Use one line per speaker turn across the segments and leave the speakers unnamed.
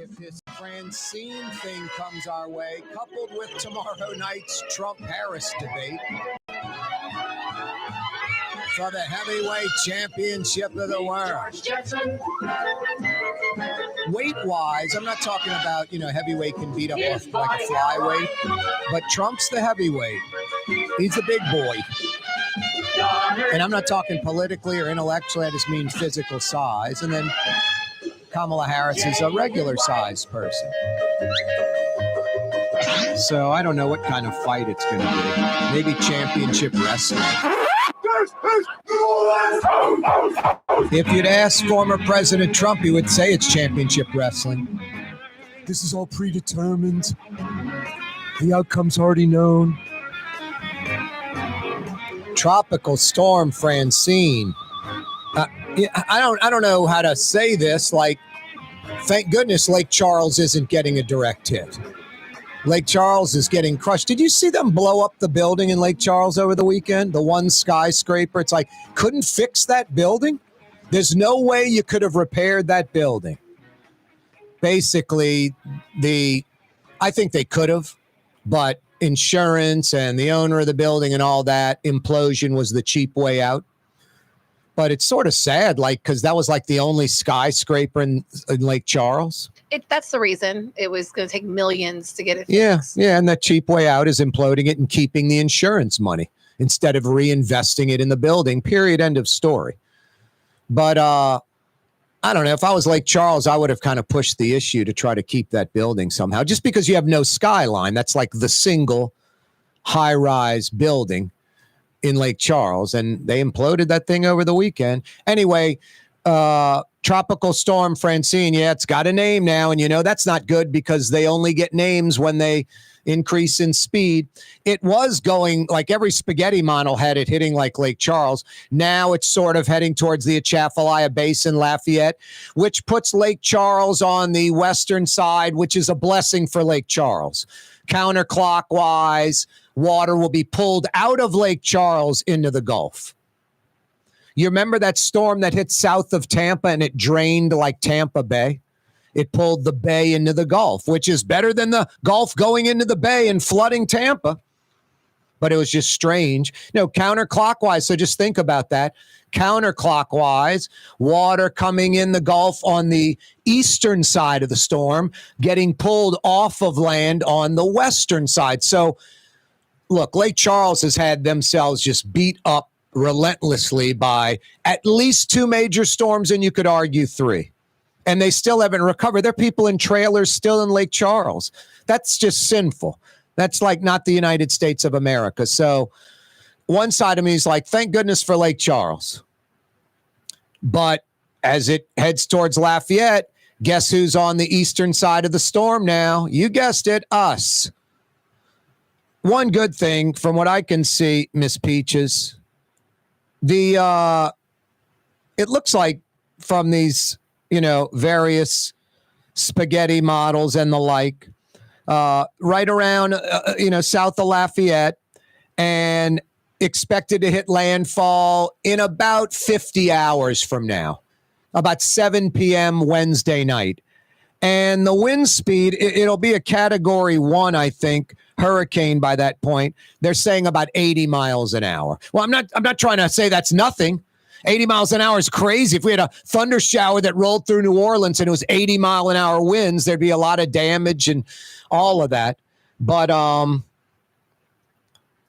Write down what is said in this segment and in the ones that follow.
if this Francine thing comes our way, coupled with tomorrow night's Trump-Harris debate for the heavyweight championship of the world. Weight-wise, I'm not talking about, heavyweight can beat up like a flyweight, but Trump's the heavyweight. He's the big boy. And I'm not talking politically or intellectually, I just mean physical size. And then Kamala Harris is a regular sized person. So I don't know what kind of fight it's going to be. Maybe championship wrestling. If you'd ask former President Trump, he would say it's championship wrestling. This is all predetermined. The outcome's already known. Tropical storm Francine. I don't know how to say this. Like, thank goodness Lake Charles isn't getting a direct hit. Lake Charles is getting crushed. Did you see them blow up the building in Lake Charles over the weekend? The one skyscraper. It's like, couldn't fix that building? There's no way you could have repaired that building. Basically, I think they could have, but insurance and the owner of the building and all that, implosion was the cheap way out. But it's sort of sad, because that was the only skyscraper in Lake Charles.
That's the reason. It was going to take millions to get it
fixed. Yeah, and the cheap way out is imploding it and keeping the insurance money instead of reinvesting it in the building, period, end of story. But I don't know. If I was Lake Charles, I would have kind of pushed the issue to try to keep that building somehow, just because you have no skyline. That's like the single high-rise building in Lake Charles, and they imploded that thing over the weekend. Anyway, Tropical Storm Francine, it's got a name now, and that's not good because they only get names when they increase in speed. It was going like every spaghetti model had it hitting like Lake Charles. Now it's sort of heading towards the Atchafalaya Basin, Lafayette, which puts Lake Charles on the western side, which is a blessing for Lake Charles. Counterclockwise, water will be pulled out of Lake Charles into the Gulf. You remember that storm that hit south of Tampa and it drained like Tampa Bay? It pulled the bay into the Gulf, which is better than the Gulf going into the bay and flooding Tampa. But it was just strange. Counterclockwise, so just think about that. Counterclockwise, water coming in the Gulf on the eastern side of the storm, getting pulled off of land on the western side. So, look, Lake Charles has had themselves just beat up relentlessly by at least two major storms, and you could argue three. And they still haven't recovered. There are people in trailers still in Lake Charles. That's just sinful. That's not the United States of America. So one side of me is like, thank goodness for Lake Charles. But as it heads towards Lafayette, guess who's on the eastern side of the storm now? You guessed it, us. One good thing from what I can see, Miss Peaches, it looks like from these, various spaghetti models and the like, right around, south of Lafayette, and expected to hit landfall in about 50 hours from now, about 7 p.m. Wednesday night. And the wind speed, it'll be a Category 1, I think, hurricane by that point. They're saying about 80 miles an hour. Well, I'm not trying to say that's nothing. 80 miles an hour is crazy. If we had a thunder shower that rolled through New Orleans and it was 80 mile an hour winds, there'd be a lot of damage and all of that. But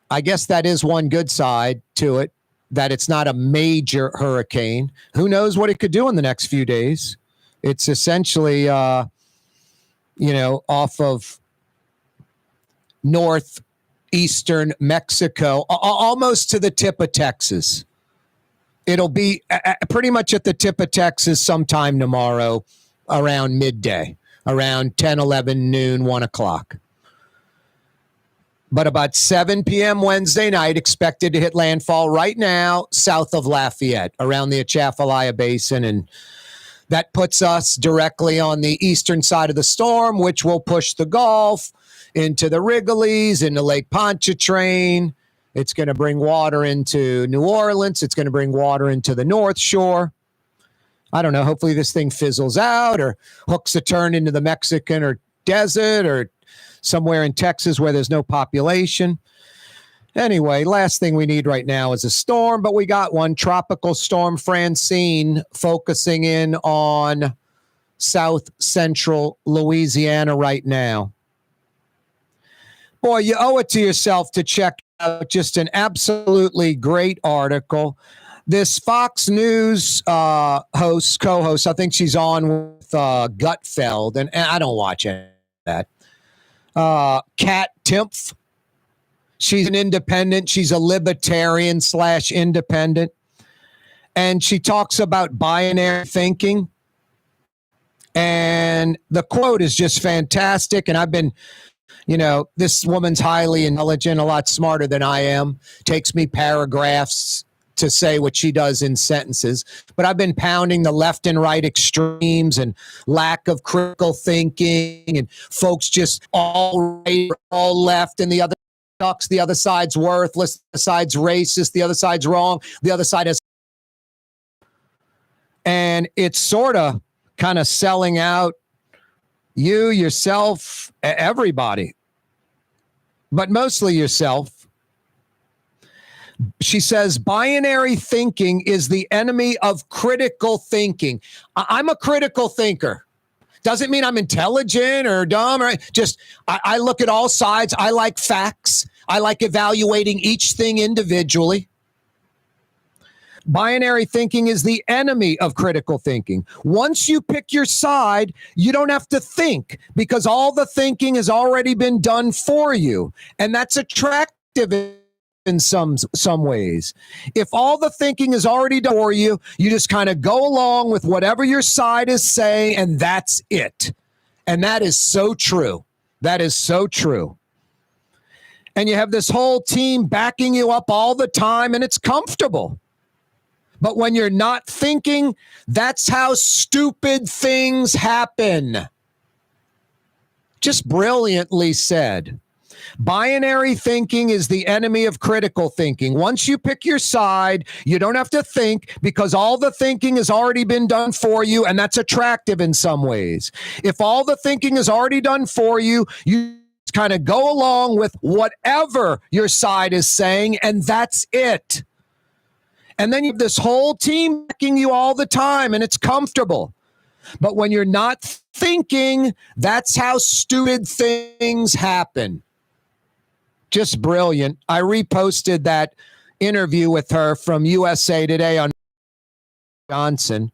I guess that is one good side to it, that it's not a major hurricane. Who knows what it could do in the next few days? It's essentially, off of northeastern Mexico, almost to the tip of Texas. It'll be pretty much at the tip of Texas sometime tomorrow around midday, around 10, 11, noon, 1 o'clock. But about 7 p.m. Wednesday night, expected to hit landfall right now south of Lafayette, around the Atchafalaya Basin. And that puts us directly on the eastern side of the storm, which will push the Gulf into the Wrigley's, into Lake Pontchartrain. It's going to bring water into New Orleans. It's going to bring water into the North Shore. I don't know, hopefully this thing fizzles out or hooks a turn into the Mexican or desert or somewhere in Texas where there's no population. Anyway, last thing we need right now is a storm, but we got one. Tropical storm Francine focusing in on south central Louisiana right now. Boy, you owe it to yourself to check out just an absolutely great article. This Fox News co-host, I think she's on with Gutfeld, and I don't watch any of that. Kat Timpf. She's an independent. She's a libertarian / independent. And she talks about binary thinking. And the quote is just fantastic. And I've been, this woman's highly intelligent, a lot smarter than I am. Takes me paragraphs to say what she does in sentences. But I've been pounding the left and right extremes and lack of critical thinking and folks just all right, all left, and the other sucks, the other side's worthless, the side's racist, the other side's wrong, the other side is. And it's sort of kind of selling out you, yourself, everybody, but mostly yourself. She says binary thinking is the enemy of critical thinking. I'm a critical thinker. Doesn't mean I'm intelligent or dumb, or just I look at all sides. I like facts. I like evaluating each thing individually. Binary thinking is the enemy of critical thinking. Once you pick your side, you don't have to think because all the thinking has already been done for you. And that's attractive in some ways. If all the thinking is already done for you, you just kind of go along with whatever your side is saying, and that's it. And that is so true. That is so true. And you have this whole team backing you up all the time, and it's comfortable. But when you're not thinking, that's how stupid things happen. Just brilliantly said. Binary thinking is the enemy of critical thinking. Once you pick your side, you don't have to think because all the thinking has already been done for you, and that's attractive in some ways. If all the thinking is already done for you, you kind of go along with whatever your side is saying, and that's it. And then you have this whole team backing you all the time, and it's comfortable. But when you're not thinking, that's how stupid things happen. Just brilliant. I reposted that interview with her from USA Today on Johnson.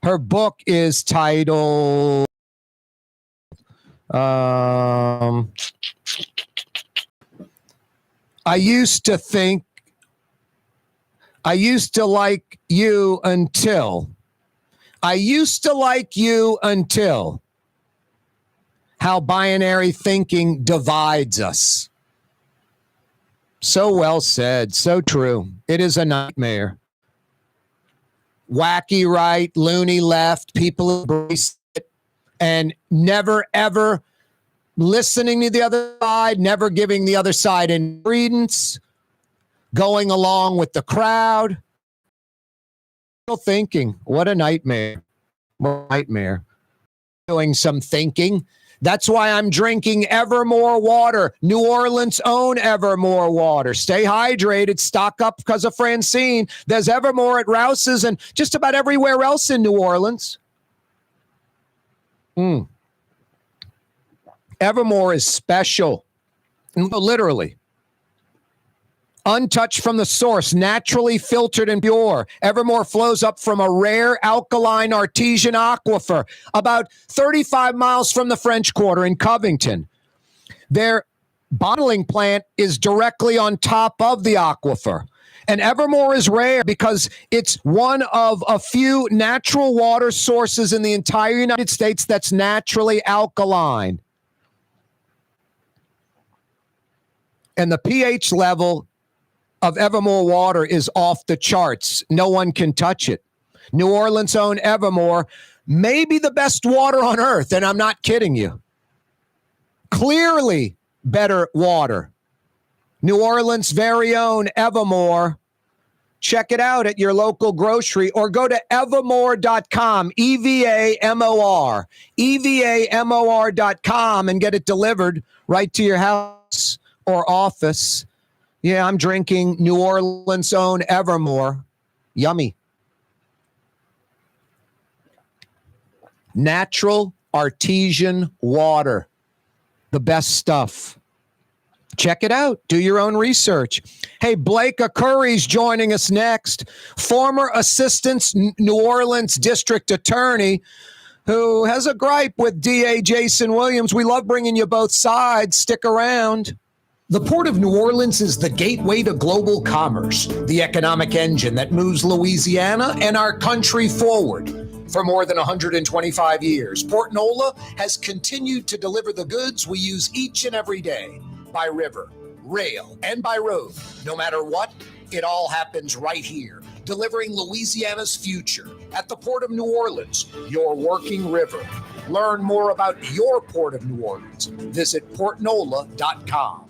Her book is titled I used to like you until how binary thinking divides us. So well said. So true. It is a nightmare. Wacky right, loony left, people embrace it and never, ever listening to the other side, never giving the other side any credence, going along with the crowd. Thinking, what a nightmare. What a nightmare. Doing some thinking. That's why I'm drinking Evermore water. New Orleans' own Evermore water. Stay hydrated. Stock up because of Francine. There's Evermore at Rouse's and just about everywhere else in New Orleans. Evermore is special. Literally. Untouched from the source, naturally filtered and pure. Evermore flows up from a rare alkaline artesian aquifer about 35 miles from the French Quarter in Covington. Their bottling plant is directly on top of the aquifer. And Evermore is rare because it's one of a few natural water sources in the entire United States that's naturally alkaline. And the pH level of Evermore water is off the charts. No one can touch it. New Orleans' own Evermore may be the best water on earth, and I'm not kidding you. Clearly better water. New Orleans' very own Evermore Check it out at your local grocery or go to evermore.com, EVAMOR, EVAMOR.com, and get it delivered right to your house or office. Yeah, I'm drinking New Orleans' own Evermore. Yummy. Natural artesian water. The best stuff. Check it out. Do your own research. Hey, Blake Arcuri's joining us next. Former Assistant New Orleans District Attorney who has a gripe with DA Jason Williams. We love bringing you both sides. Stick around. The Port of New Orleans is the gateway to global commerce, the economic engine that moves Louisiana and our country forward. For more than 125 years, Port NOLA has continued to deliver the goods we use each and every day. By river, rail, and by road. No matter what, it all happens right here, delivering Louisiana's future at the Port of New Orleans, your working river. Learn more about your Port of New Orleans. Visit portnola.com.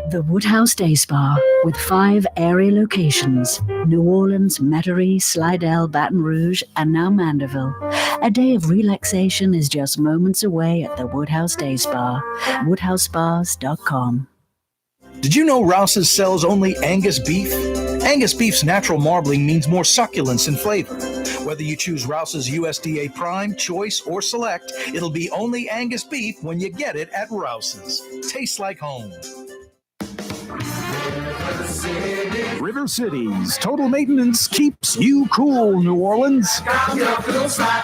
The Woodhouse Day Spa, with 5 area locations: New Orleans, Metairie, Slidell, Baton Rouge, and now Mandeville. A day of relaxation is just moments away at the Woodhouse Day Spa. WoodhouseSpas.com.
Did you know Rouse's sells only Angus beef? Angus beef's natural marbling means more succulence and flavor. Whether you choose Rouse's USDA Prime, Choice, or Select, it'll be only Angus beef when you get it at Rouse's. Tastes like home.
River City's total maintenance keeps you cool, New Orleans.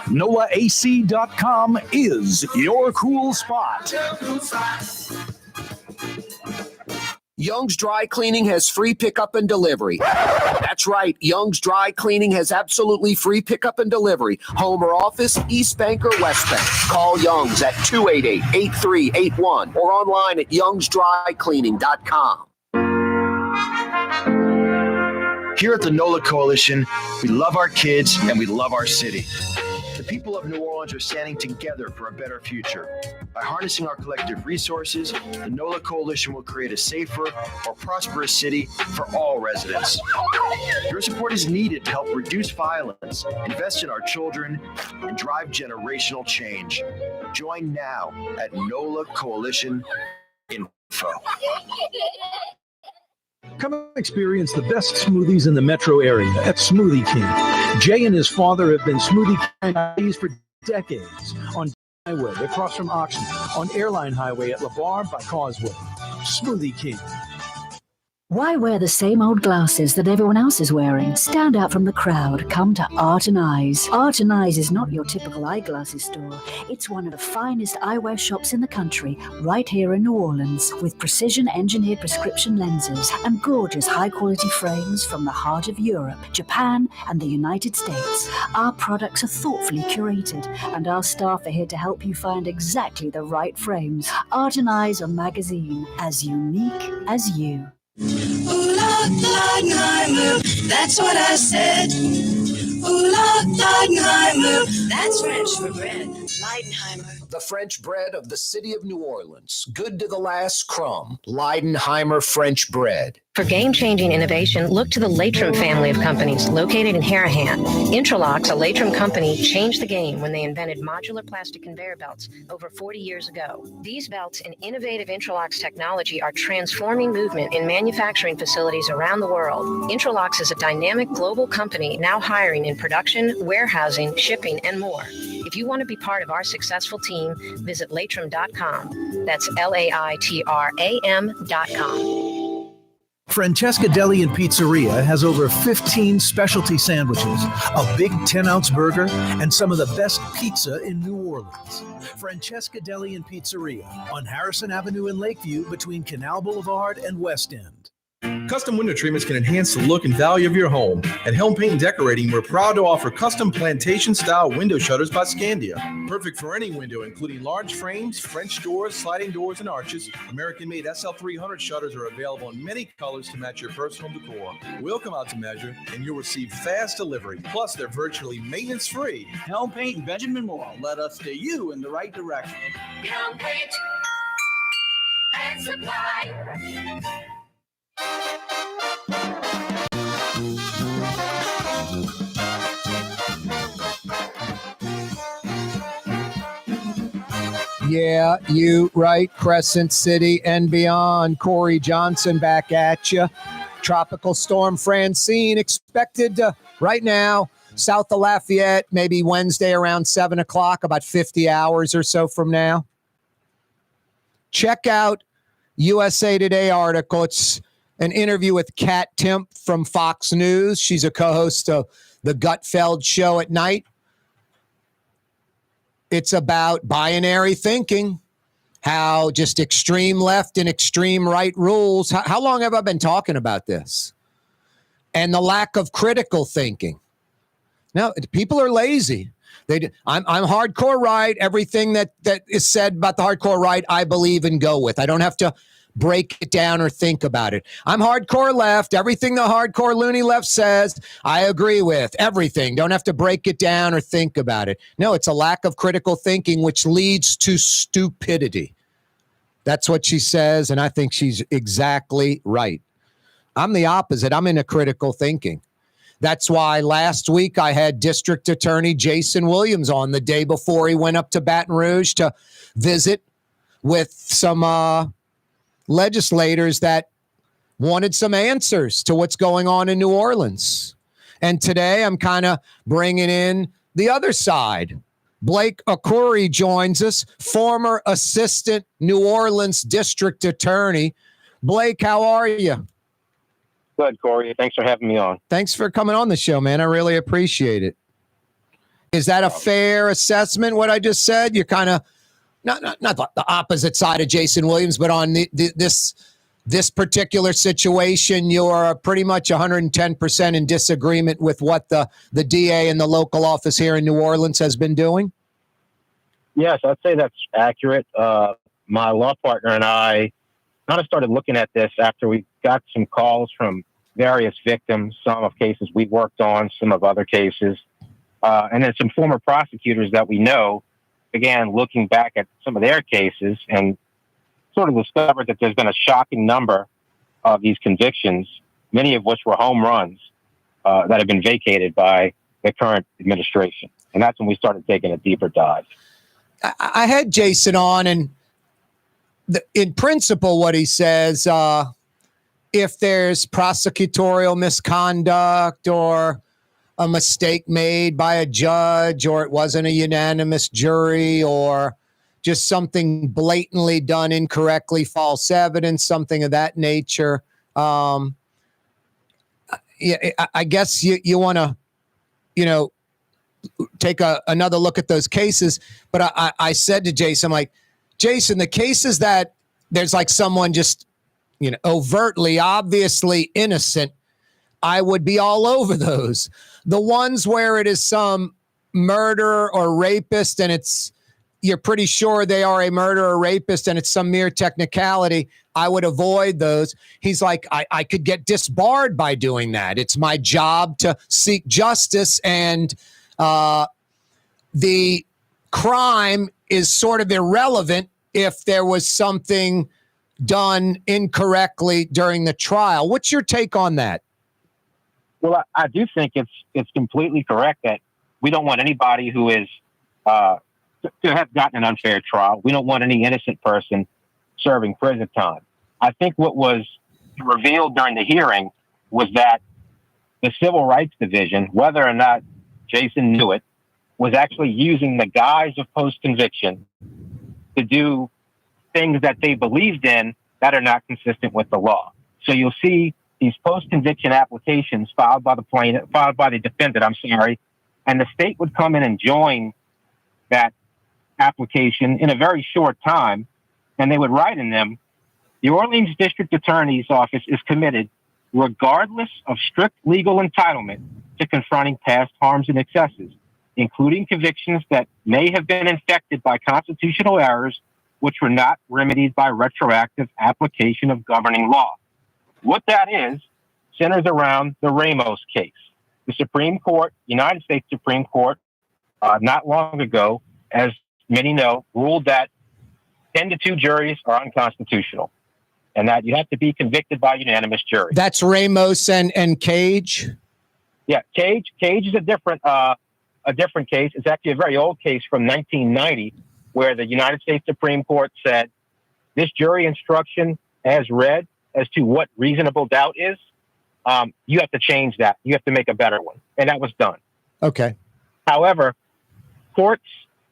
NOLAAC.com is your cool spot.
Young's Dry Cleaning has free pickup and delivery. That's right. Young's Dry Cleaning has absolutely free pickup and delivery. Home or office, East Bank or West Bank. Call Young's at 288-8381 or online at youngsdrycleaning.com.
Here at the NOLA Coalition, we love our kids and we love our city. The people of New Orleans are standing together for a better future. By harnessing our collective resources, the NOLA Coalition will create a safer, more prosperous city for all residents. Your support is needed to help reduce violence, invest in our children, and drive generational change. Join now at NOLA Coalition Info.
Come experience the best smoothies in the metro area at Smoothie King. Jay and his father have been Smoothie King for decades on Highway across from Oxnard, on Airline Highway at LaBarre by Causeway. Smoothie King.
Why wear the same old glasses that everyone else is wearing? Stand out from the crowd. Come to Art and Eyes. Art and Eyes is not your typical eyeglasses store. It's one of the finest eyewear shops in the country, right here in New Orleans, with precision-engineered prescription lenses and gorgeous high-quality frames from the heart of Europe, Japan, and the United States. Our products are thoughtfully curated, and our staff are here to help you find exactly the right frames. Art and Eyes on magazine, as unique as you.
Ooh, Leidenheimer, that's what I said. Ooh, Leidenheimer, that's French for bread. Leidenheimer.
The French bread of the city of New Orleans. Good to the last crumb. Leidenheimer French bread.
For game-changing innovation, look to the Latrim family of companies located in Harahan. Intralocks, a Latrim company, changed the game when they invented modular plastic conveyor belts over 40 years ago. These belts and innovative Intralocks technology are transforming movement in manufacturing facilities around the world. Intralocks is a dynamic global company now hiring in production, warehousing, shipping, and more. If you want to be part of our successful team, visit Latrim.com. That's LAITRAM.com.
Francesca Deli and Pizzeria has over 15 specialty sandwiches, a big 10-ounce burger, and some of the best pizza in New Orleans. Francesca Deli and Pizzeria on Harrison Avenue in Lakeview between Canal Boulevard and West End.
Custom window treatments can enhance the look and value of your home. At Helm Paint and Decorating, we're proud to offer custom plantation-style window shutters by Scandia. Perfect for any window, including large frames, French doors, sliding doors, and arches. American-made SL300 shutters are available in many colors to match your personal decor. We'll come out to measure, and you'll receive fast delivery. Plus, they're virtually maintenance-free.
Helm Paint and Benjamin Moore led us steer you in the right direction.
Helm Paint and Supply.
Yeah, you right. Crescent City and beyond. Corey Johnson back at you. Tropical storm Francine expected right now, south of Lafayette, maybe Wednesday around 7 o'clock, about 50 hours or so from now. Check out USA Today article. It's an interview with Kat Timp from Fox News. She's a co-host of the Gutfeld show at night. It's about binary thinking, how just extreme left and extreme right rules. How long have I been talking about this? And the lack of critical thinking. Now, people are lazy. I'm hardcore right. Everything that is said about the hardcore right, I believe and go with. I don't have to break it down or think about it. I'm hardcore left. Everything the hardcore loony left says, I agree with. Everything. Don't have to break it down or think about it. No, it's a lack of critical thinking, which leads to stupidity. That's what she says, and I think she's exactly right. I'm the opposite. I'm into critical thinking. That's why last week I had District Attorney Jason Williams on the day before he went up to Baton Rouge to visit with some legislators that wanted some answers to what's going on in New Orleans. And today I'm kind of bringing in the other side. Blake Arcuri joins us, former assistant New Orleans district attorney. Blake, how are you?
Good, Corey. Thanks for having me on.
Thanks for coming on the show, man. I really appreciate it. Is that a fair assessment, what I just said? You're kind of not the opposite side of Jason Williams, but on this particular situation, you're pretty much 110% in disagreement with what the DA and the local office here in New Orleans has been doing?
Yes, I'd say that's accurate. My law partner and I kind of started looking at this after we got some calls from various victims, some of cases we worked on, some of other cases, and then some former prosecutors that we know began looking back at some of their cases and sort of discovered that there's been a shocking number of these convictions, many of which were home runs that have been vacated by the current administration. And that's when we started taking a deeper dive.
I had Jason on, and in principle, what he says, if there's prosecutorial misconduct or a mistake made by a judge, or it wasn't a unanimous jury, or just something blatantly done incorrectly, false evidence, something of that nature. I guess you want to, take another look at those cases. But I said to Jason, I'm like, Jason, the cases that there's like someone just, overtly, obviously innocent, I would be all over those. The ones where it is some murderer or rapist and you're pretty sure they are a murderer or rapist and it's some mere technicality, I would avoid those. He's like, I could get disbarred by doing that. It's my job to seek justice, and the crime is sort of irrelevant if there was something done incorrectly during the trial. What's your take on that?
Well, I do think it's completely correct that we don't want anybody who is to have gotten an unfair trial. We don't want any innocent person serving prison time. I think what was revealed during the hearing was that the Civil Rights Division, whether or not Jason knew it, was actually using the guise of post-conviction to do things that they believed in that are not consistent with the law. So you'll see these post-conviction applications filed by the defendant, and the state would come in and join that application in a very short time, and they would write in them, the Orleans District Attorney's Office is committed, regardless of strict legal entitlement, to confronting past harms and excesses, including convictions that may have been infected by constitutional errors which were not remedied by retroactive application of governing law. What that is centers around the Ramos case. The Supreme Court, United States Supreme Court, not long ago, as many know, ruled that 10-2 juries are unconstitutional and that you have to be convicted by unanimous jury.
That's Ramos and Cage?
Yeah, Cage is a different case. It's actually a very old case from 1990. where the United States Supreme Court said this jury instruction as read as to what reasonable doubt is, you have to change that. You have to make a better one. And that was done.
Okay.
However, courts,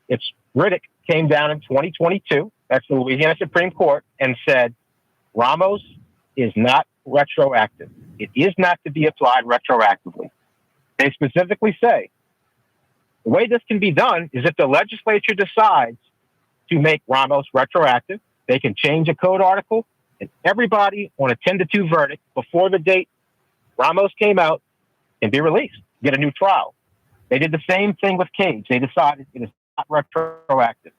its Riddick came down in 2022. That's the Louisiana Supreme Court, and said Ramos is not retroactive. It is not to be applied retroactively. They specifically say the way this can be done is if the legislature decides to make Ramos retroactive, they can change a code article, and everybody on a 10-2 verdict before the date Ramos came out can be released, get a new trial. They did the same thing with Cage. They decided it is not retroactive.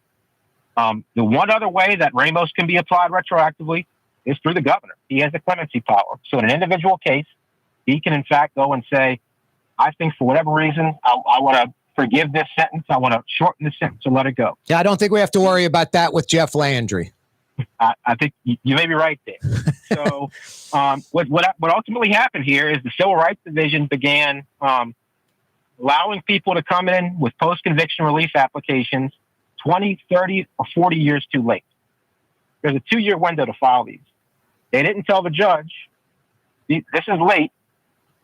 The one other way that Ramos can be applied retroactively is through the governor. He has the clemency power. So in an individual case, he can in fact go and say, I think for whatever reason, I want to forgive this sentence. I want to shorten this sentence and let it go.
Yeah, I don't think we have to worry about that with Jeff Landry.
I think you may be right there. So what ultimately happened here is the Civil Rights Division began allowing people to come in with post-conviction relief applications 20, 30, or 40 years too late. There's a 2-year window to file these. They didn't tell the judge, this is late,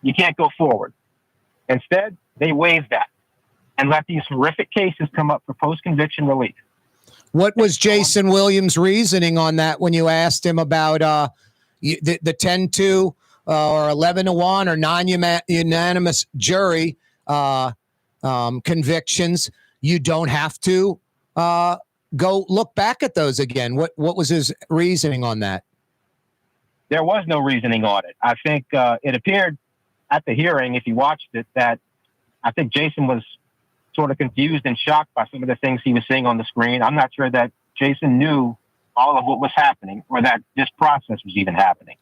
you can't go forward. Instead, they waived that and let these horrific cases come up for post-conviction relief.
What was Jason Williams' reasoning on that when you asked him about the 10-2 or 11-1 or non-unanimous jury convictions? You don't have to go look back at those again. What was his reasoning on that?
There was no reasoning on it. I think it appeared at the hearing, if you watched it, that I think Jason was sort of confused and shocked by some of the things he was seeing on the screen. I'm not sure that Jason knew all of what was happening or that this process was even happening.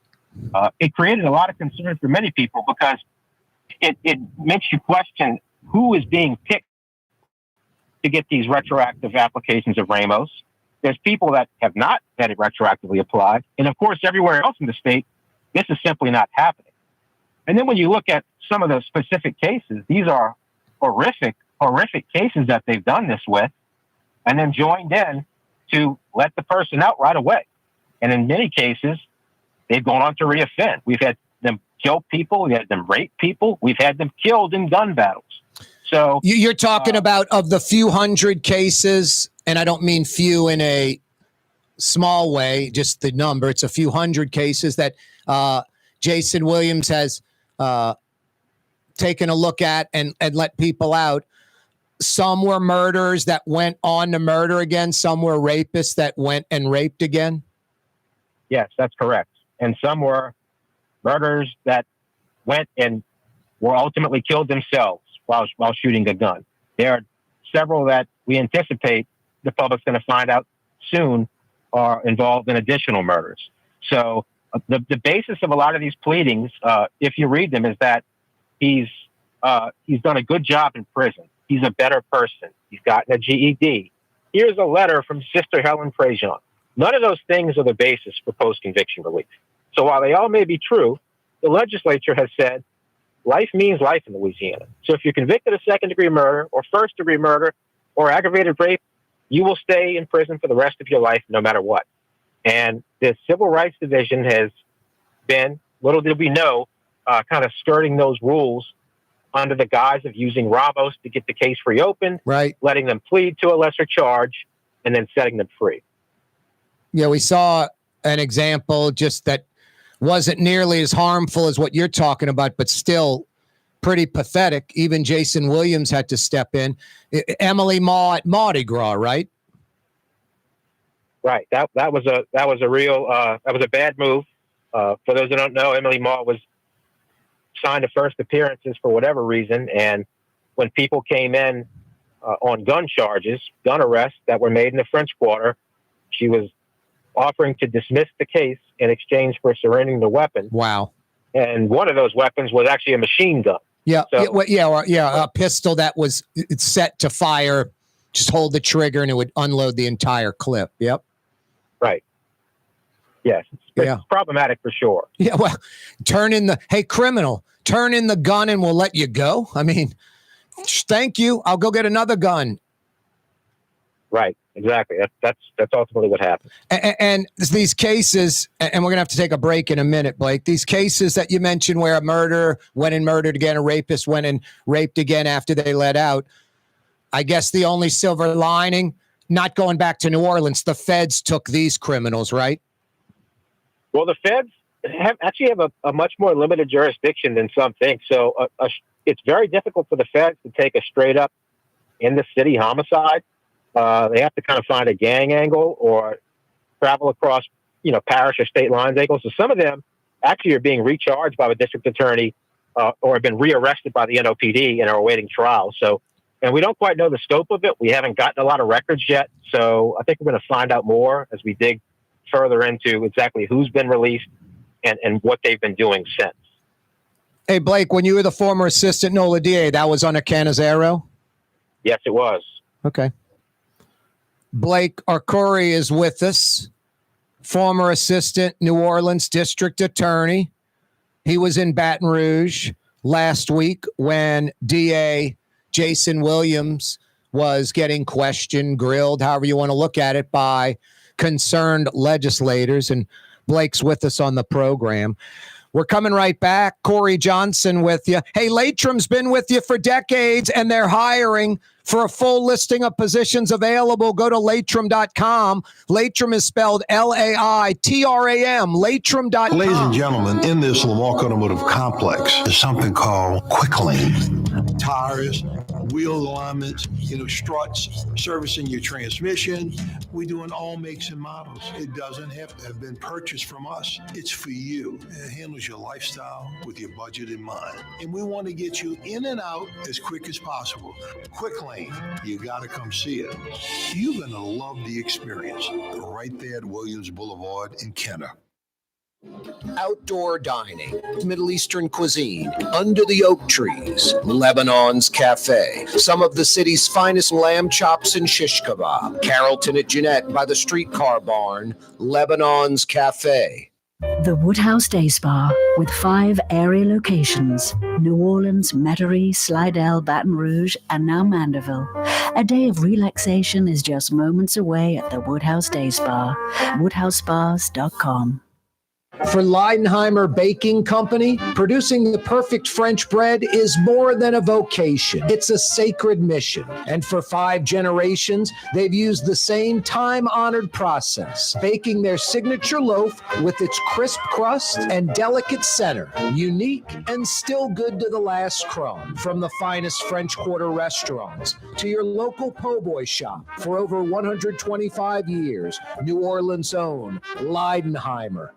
It created a lot of concern for many people because it makes you question who is being picked to get these retroactive applications of Ramos. There's people that have not had it retroactively applied. And of course, everywhere else in the state, this is simply not happening. And then when you look at some of the specific cases, these are horrific cases that they've done this with, and then joined in to let the person out right away. And in many cases, they've gone on to reoffend. We've had them kill people. We've had them rape people. We've had them killed in gun battles. So
you're talking about of the few hundred cases, and I don't mean few in a small way, just the number. It's a few hundred cases that Jason Williams has taken a look at and let people out. Some were murderers that went on to murder again. Some were rapists that went and raped again.
Yes, that's correct. And some were murderers that went and were ultimately killed themselves while shooting a gun. There are several that we anticipate the public's going to find out soon are involved in additional murders. So the basis of a lot of these pleadings, if you read them, is that he's done a good job in prison. He's a better person. He's gotten a GED. Here's a letter from Sister Helen Prejean. None of those things are the basis for post-conviction relief. So while they all may be true, the legislature has said life means life in Louisiana. So if you're convicted of second-degree murder or first-degree murder or aggravated rape, you will stay in prison for the rest of your life no matter what. And the Civil Rights Division has been, little did we know, kind of skirting those rules under the guise of using Ramos to get the case reopened,
right,
letting them plead to a lesser charge, and then setting them free.
Yeah, we saw an example just that wasn't nearly as harmful as what you're talking about, but still pretty pathetic. Even Jason Williams had to step in. Emily Ma at Mardi Gras, right?
Right. That was a real that was a bad move. For those who don't know, Emily Ma was signed to first appearances for whatever reason, and when people came in on gun charges, gun arrests that were made in the French Quarter, she was offering to dismiss the case in exchange for surrendering the weapon.
Wow.
And one of those weapons was actually a machine gun.
Yeah,
So,
a pistol that was set to fire, just hold the trigger and it would unload the entire clip. Yep.
Right. Yes. It's problematic for sure.
Yeah, well, criminal, turn in the gun and we'll let you go. I mean, thank you. I'll go get another gun.
Right. Exactly. That's ultimately what happened.
And these cases, and we're going to have to take a break in a minute, Blake, these cases that you mentioned where a murderer went and murdered again, a rapist went and raped again after they let out, I guess the only silver lining, not going back to New Orleans, the feds took these criminals, right?
Well, the feds have a much more limited jurisdiction than some think. So it's very difficult for the feds to take a straight up in the city homicide. They have to kind of find a gang angle or travel across, parish or state lines angle. So some of them actually are being recharged by the district attorney or have been rearrested by the NOPD and are awaiting trial. So, and we don't quite know the scope of it. We haven't gotten a lot of records yet. So I think we're going to find out more as we dig further into exactly who's been released and what they've been doing since.
Hey, Blake, when you were the former assistant NOLA DA, that was on a Canizero?
Yes, it was.
Okay. Blake Arcuri is with us, former assistant New Orleans district attorney. He was in Baton Rouge last week when DA Jason Williams was getting questioned, grilled, however you want to look at it, by concerned legislators. And Blake's with us on the program. We're coming right back. Corey Johnson with you. Hey, Latrum's been with you for decades, and they're hiring. For a full listing of positions available, go to Latrum.com. Latrum is spelled Laitram. Latrum.com.
Ladies and gentlemen, in this Lamarck Automotive Complex is something called Quick Lane. Tires, wheel alignments, struts, servicing your transmission. We're doing all makes and models. It doesn't have to have been purchased from us. It's for you. It handles your lifestyle with your budget in mind. And we want to get you in and out as quick as possible. Quick Lane. You got to come see it. You're going to love the experience right there at Williams Boulevard in Kenner.
Outdoor dining, Middle Eastern cuisine, under the oak trees, Lebanon's Cafe, some of the city's finest lamb chops and shish kebab, Carrollton at Jeanette by the streetcar barn, Lebanon's Cafe.
The Woodhouse Day Spa, with 5 area locations: New Orleans, Metairie, Slidell, Baton Rouge, and now Mandeville. A day of relaxation is just moments away at the Woodhouse Day Spa. WoodhouseSpas.com.
For Leidenheimer Baking Company, producing the perfect French bread is more than a vocation. It's a sacred mission. And for 5 generations, they've used the same time-honored process, baking their signature loaf with its crisp crust and delicate center, unique and still good to the last crumb. From the finest French Quarter restaurants to your local po' boy shop, for over 125 years, New Orleans' own Leidenheimer.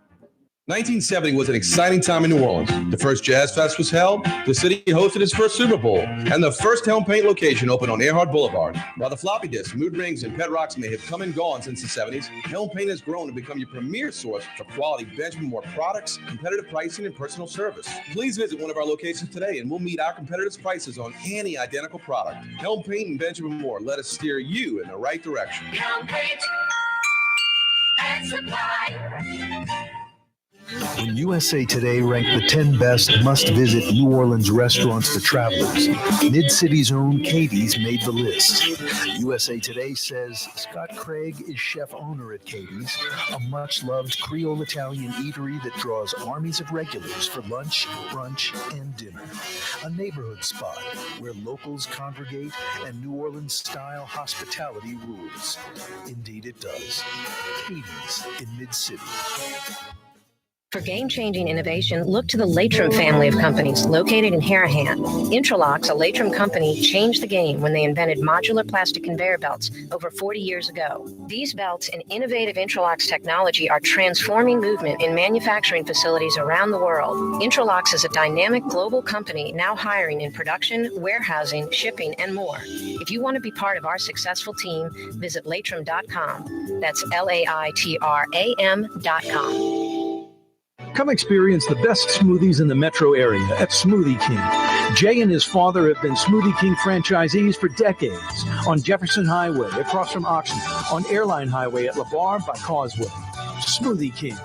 1970 was an exciting time in New Orleans. The first Jazz Fest was held, the city hosted its first Super Bowl, and the first Helm Paint location opened on Earhart Boulevard. While the floppy disks, mood rings, and pet rocks may have come and gone since the 70s, Helm Paint has grown to become your premier source for quality Benjamin Moore products, competitive pricing, and personal service. Please visit one of our locations today, and we'll meet our competitors' prices on any identical product. Helm Paint and Benjamin Moore, let us steer you in the right direction.
Helm Paint and Supply.
When USA Today ranked the 10 best must-visit New Orleans restaurants for travelers, Mid-City's own Katie's made the list. USA Today says Scott Craig is chef-owner at Katie's, a much-loved Creole Italian eatery that draws armies of regulars for lunch, brunch, and dinner. A neighborhood spot where locals congregate and New Orleans-style hospitality rules. Indeed it does. Katie's in Mid-City.
For game-changing innovation, look to the Latrum family of companies located in Harahan. Intralocks, a Latrum company, changed the game when they invented modular plastic conveyor belts over 40 years ago. These belts and innovative Intralocks technology are transforming movement in manufacturing facilities around the world. Intralocks is a dynamic global company now hiring in production, warehousing, shipping, and more. If you want to be part of our successful team, visit Latrum.com. That's Latram.com.
Come experience the best smoothies in the metro area at Smoothie King. Jay and his father have been Smoothie King franchisees for decades on Jefferson Highway across from Oxnard, on Airline Highway at LaBar by Causeway. Smoothie King.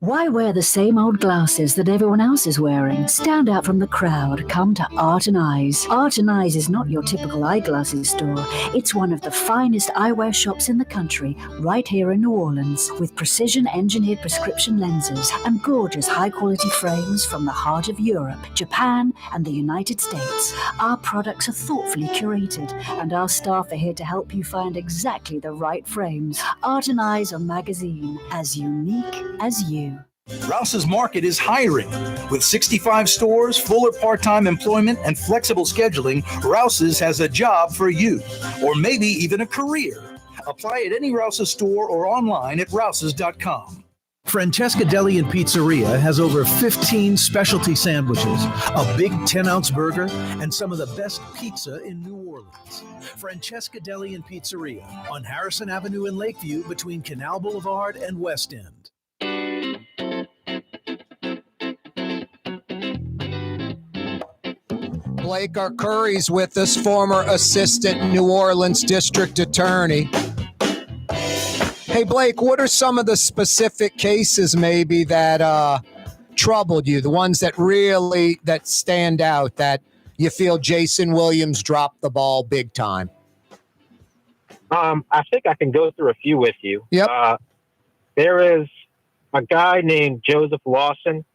Why wear the same old glasses that everyone else is wearing? Stand out from the crowd. Come to Art and Eyes. Art and Eyes is not your typical eyeglasses store. It's one of the finest eyewear shops in the country, right here in New Orleans, with precision-engineered prescription lenses and gorgeous high-quality frames from the heart of Europe, Japan, and the United States. Our products are thoughtfully curated, and our staff are here to help you find exactly the right frames. Art and Eyes are magazine, as unique as you.
Rouse's Market is hiring. With 65 stores, full or part-time employment, and flexible scheduling, Rouse's has a job for you, or maybe even a career. Apply at any Rouse's store or online at rouses.com.
Francesca Deli and Pizzeria has over 15 specialty sandwiches, a big 10-ounce burger, and some of the best pizza in New Orleans. Francesca Deli and Pizzeria on Harrison Avenue in Lakeview between Canal Boulevard and West End.
Blake Arcuri's with us, former assistant New Orleans district attorney. Hey, Blake, what are some of the specific cases maybe that troubled you, the ones that stand out, that you feel Jason Williams dropped the ball big time?
I think I can go through a few with you.
Yep.
There is a guy named Joseph Lawson.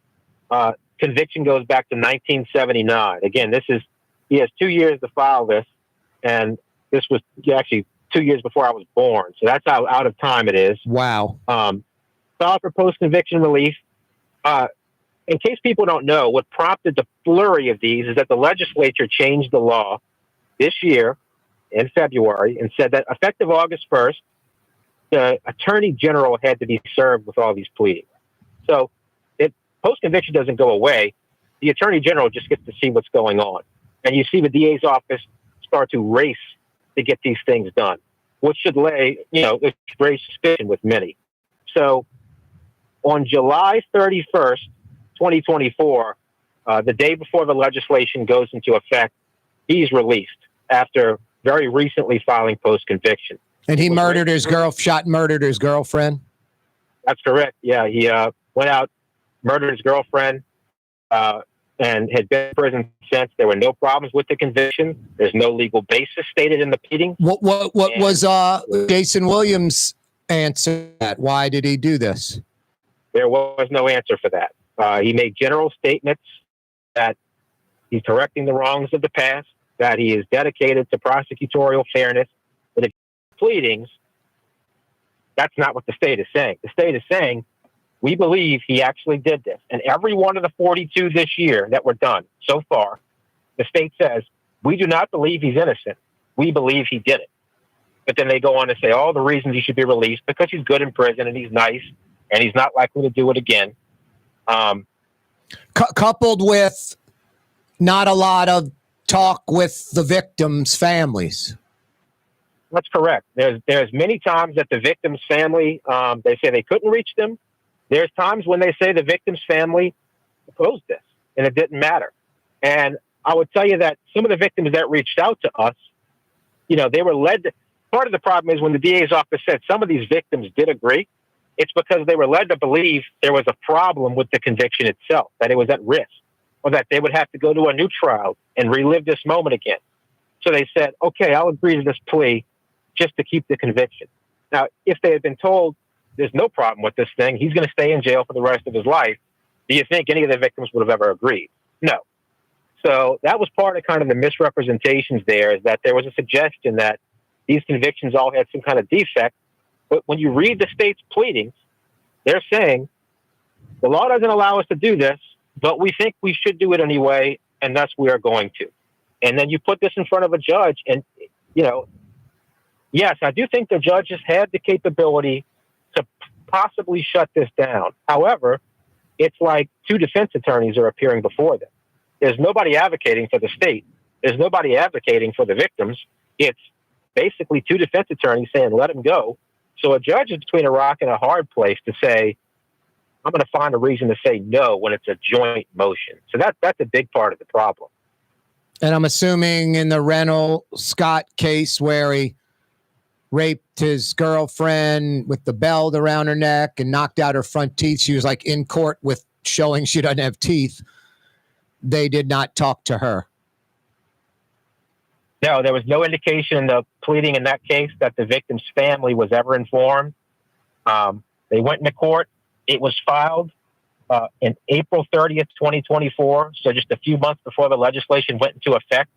Conviction goes back to 1979. Again, he has 2 years to file this, and this was actually 2 years before I was born. So that's how out of time it is.
Wow.
Filed for post-conviction relief. In case people don't know, what prompted the flurry of these is that the legislature changed the law this year in February and said that effective August 1st, the attorney general had to be served with all these pleadings. So post-conviction doesn't go away. The attorney general just gets to see what's going on. And you see the DA's office start to race to get these things done, which should raise suspicion with many. So on July 31st, 2024, the day before the legislation goes into effect, he's released after very recently filing post-conviction.
And he murdered his girlfriend?
That's correct. Yeah, he went out, murdered his girlfriend, and had been in prison since. There were no problems with the conviction. There's no legal basis stated in the pleading.
What was Jason Williams' answer to that? Why did he do this?
There was no answer for that. He made general statements that he's correcting the wrongs of the past, that he is dedicated to prosecutorial fairness. But if pleadings, that's not what the state is saying. The state is saying, we believe he actually did this. And every one of the 42 this year that were done so far, the state says, we do not believe he's innocent. We believe he did it. But then they go on to say all the reasons he should be released, because he's good in prison and he's nice and he's not likely to do it again.
Coupled with not a lot of talk with the victims' families.
That's correct. There's many times that the victim's family, they say they couldn't reach them. There's times when they say the victim's family opposed this and it didn't matter. And I would tell you that some of the victims that reached out to us, they were led to, part of the problem is when the DA's office said some of these victims did agree, it's because they were led to believe there was a problem with the conviction itself, that it was at risk, or that they would have to go to a new trial and relive this moment again. So they said, okay, I'll agree to this plea just to keep the conviction. Now, if they had been told there's no problem with this thing, he's going to stay in jail for the rest of his life, do you think any of the victims would have ever agreed? No. So that was part of kind of the misrepresentations there, is that there was a suggestion that these convictions all had some kind of defect. But when you read the state's pleadings, they're saying the law doesn't allow us to do this, but we think we should do it anyway, and thus we are going to. And then you put this in front of a judge, and, yes, I do think the judges had the capability to possibly shut this down. However, it's like two defense attorneys are appearing before them. There's nobody advocating for the state. There's nobody advocating for the victims. It's basically two defense attorneys saying, let him go. So a judge is between a rock and a hard place to say, I'm going to find a reason to say no when it's a joint motion. So that's a big part of the problem.
And I'm assuming in the Reynolds Scott case where he raped his girlfriend with the belt around her neck and knocked out her front teeth. She was like in court with showing she doesn't have teeth. They did not talk to her.
No, there was no indication in the pleading in that case that the victim's family was ever informed. They went into court. It was filed in April 30th, 2024. So just a few months before the legislation went into effect.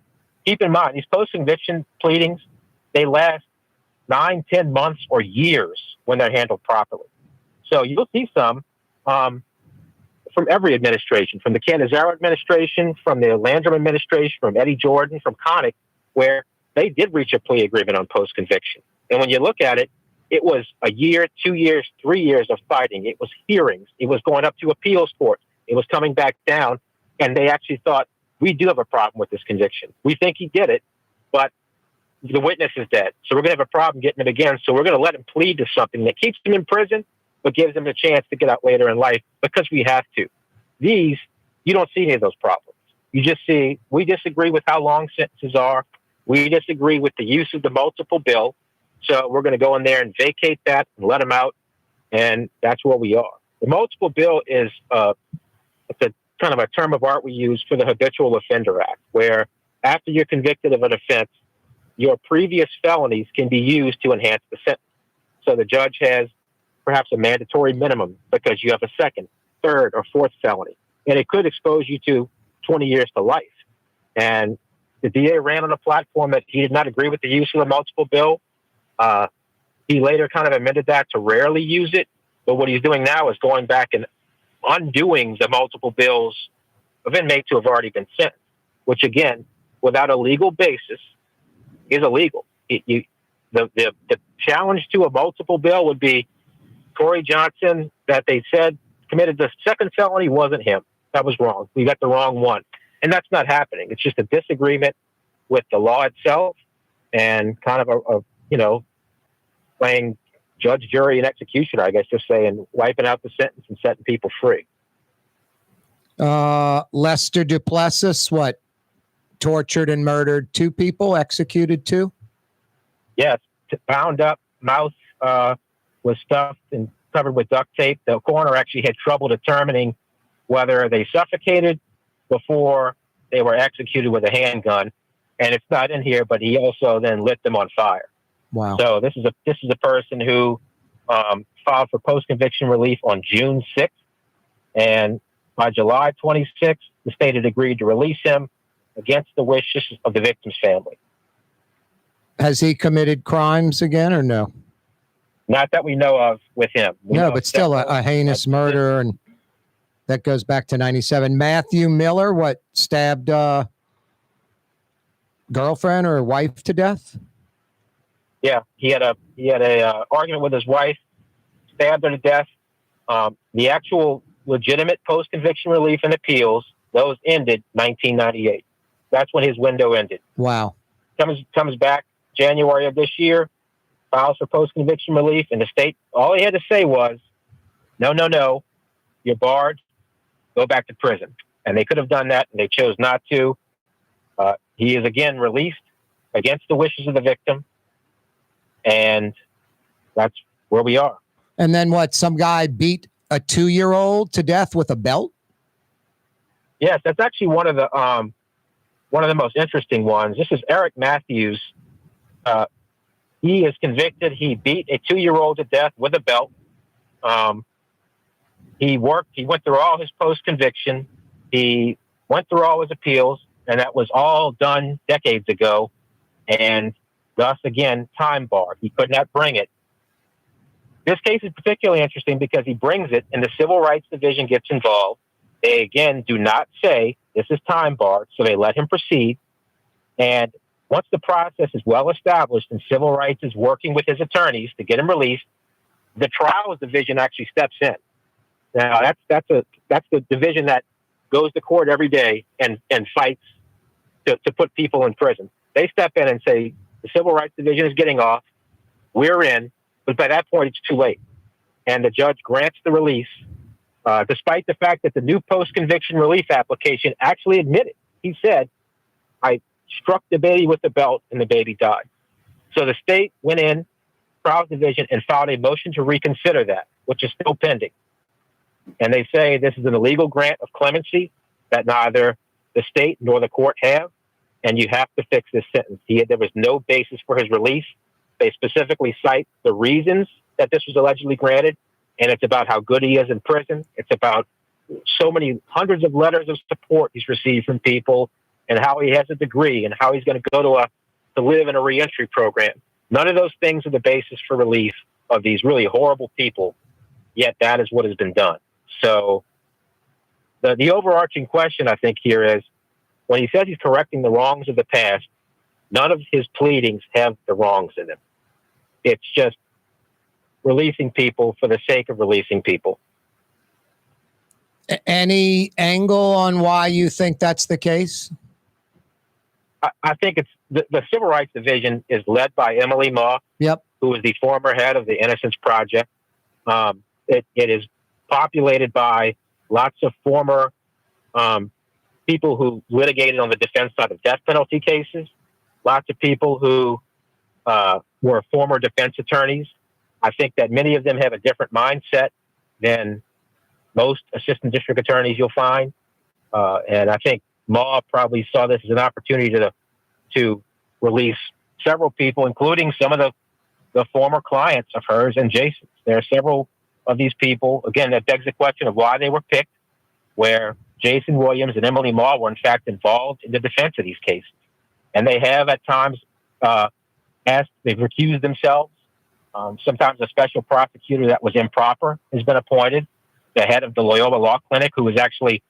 Keep in mind, these post-conviction pleadings, they last 9, 10 months or years when they're handled properly. So you'll see some from every administration, from the Canizaro administration, from the Landrum administration, from Eddie Jordan, from Connick, where they did reach a plea agreement on post-conviction. And when you look at it, it was a year, 2 years, 3 years of fighting. It was hearings. It was going up to appeals court. It was coming back down. And they actually thought, we do have a problem with this conviction. We think he did it, but the witness is dead. So we're going to have a problem getting him again. So we're going to let him plead to something that keeps him in prison, but gives him a chance to get out later in life because we have to. These, you don't see any of those problems. You just see, we disagree with how long sentences are. We disagree with the use of the multiple bill. So we're going to go in there and vacate that and let him out. And that's where we are. The multiple bill is it's a kind of a term of art we use for the Habitual Offender Act, where after you're convicted of an offense, your previous felonies can be used to enhance the sentence. So the judge has perhaps a mandatory minimum because you have a second, third, or fourth felony. And it could expose you to 20 years to life. And the DA ran on a platform that he did not agree with the use of the multiple bill. He later kind of amended that to rarely use it. But what he's doing now is going back and undoing the multiple bills of inmates who have already been sentenced, which again, without a legal basis, is illegal. The challenge to a multiple bill would be Corey Johnson, that they said committed the second felony, wasn't him. That was wrong. We got the wrong one. And that's not happening. It's just a disagreement with the law itself and kind of playing judge, jury, and executioner, I guess, just saying, wiping out the sentence and setting people free.
Lester Duplessis, what? Tortured and murdered 2 people, executed 2?
Yes, bound up, mouth was stuffed and covered with duct tape. The coroner actually had trouble determining whether they suffocated before they were executed with a handgun. And it's not in here, but he also then lit them on fire.
Wow.
So this is a person who filed for post-conviction relief on June 6th. And by July 26th, the state had agreed to release him against the wishes of the victim's family.
Has he committed crimes again or no?
Not that we know of with him.
No, but still a heinous murder, and that goes back to 97. Matthew Miller, what, stabbed girlfriend or wife to death?
Yeah, he had a argument with his wife, stabbed her to death. The actual legitimate post-conviction relief and appeals, those ended 1998. That's when his window ended.
Wow.
Comes back January of this year, files for post-conviction relief, and the state, all he had to say was, no, you're barred, go back to prison. And they could have done that, and they chose not to. He is again released against the wishes of the victim, and that's where we are.
And then what, some guy beat a 2-year-old to death with a belt?
Yes, that's actually one of the most interesting ones. This is Eric Matthews. He is convicted. He beat a 2-year-old to death with a belt. He went through all his post-conviction. He went through all his appeals, and that was all done decades ago. And thus, again, time barred. He could not bring it. This case is particularly interesting because he brings it, and the Civil Rights Division gets involved. They, again, do not say this is time barred, so they let him proceed. And once the process is well established and civil rights is working with his attorneys to get him released, the trials division actually steps in. Now, that's the division that goes to court every day and fights to put people in prison. They step in and say, the Civil Rights Division is getting off, we're in, but by that point, it's too late. And the judge grants the release, despite the fact that the new post-conviction relief application actually admitted. He said, I struck the baby with the belt and the baby died. So the state went in Trials Division and filed a motion to reconsider that, which is still pending. And they say this is an illegal grant of clemency that neither the state nor the court have, and you have to fix this sentence. There was no basis for his release. They specifically cite the reasons that this was allegedly granted, and it's about how good he is in prison. It's about so many hundreds of letters of support he's received from people, and how he has a degree, and how he's going to go to live in a reentry program. None of those things are the basis for relief of these really horrible people, yet that is what has been done. So the overarching question, I think, here is, when he says he's correcting the wrongs of the past, none of his pleadings have the wrongs in them. It's just releasing people for the sake of releasing people.
Any angle on why you think that's the case?
I think it's the Civil Rights Division is led by Emily Ma, who is the former head of the Innocence Project. It is populated by lots of former people who litigated on the defense side of death penalty cases, lots of people who were former defense attorneys. I think that many of them have a different mindset than most assistant district attorneys you'll find. And I think Ma probably saw this as an opportunity to release several people, including some of the former clients of hers and Jason's. There are several of these people. Again, that begs the question of why they were picked, where Jason Williams and Emily Ma were in fact involved in the defense of these cases. And they have at times they've recused themselves. Sometimes a special prosecutor that was improper has been appointed. The head of the Loyola Law Clinic, who was actually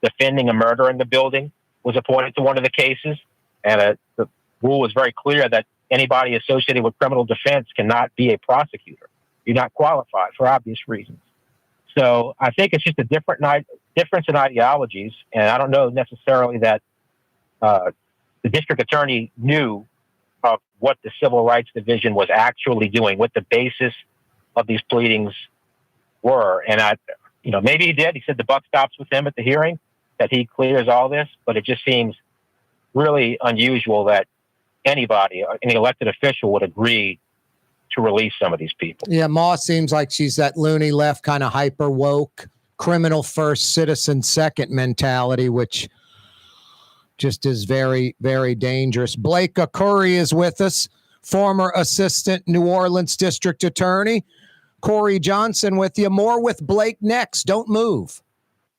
defending a murder in the building, was appointed to one of the cases. And the rule was very clear that anybody associated with criminal defense cannot be a prosecutor. You're not qualified for obvious reasons. So I think it's just a difference in ideologies. And I don't know necessarily that the district attorney knew of what the Civil Rights Division was actually doing, what the basis of these pleadings were. And maybe he did. He said the buck stops with him at the hearing, that he clears all this, but it just seems really unusual that anybody, any elected official, would agree to release some of these people.
Yeah, Ma seems like she's that loony left, kind of hyper woke, criminal first, citizen second mentality, which just is very, very dangerous. Blake Arcuri is with us, former assistant New Orleans district attorney. Corey Johnson with you. More with Blake next. Don't move.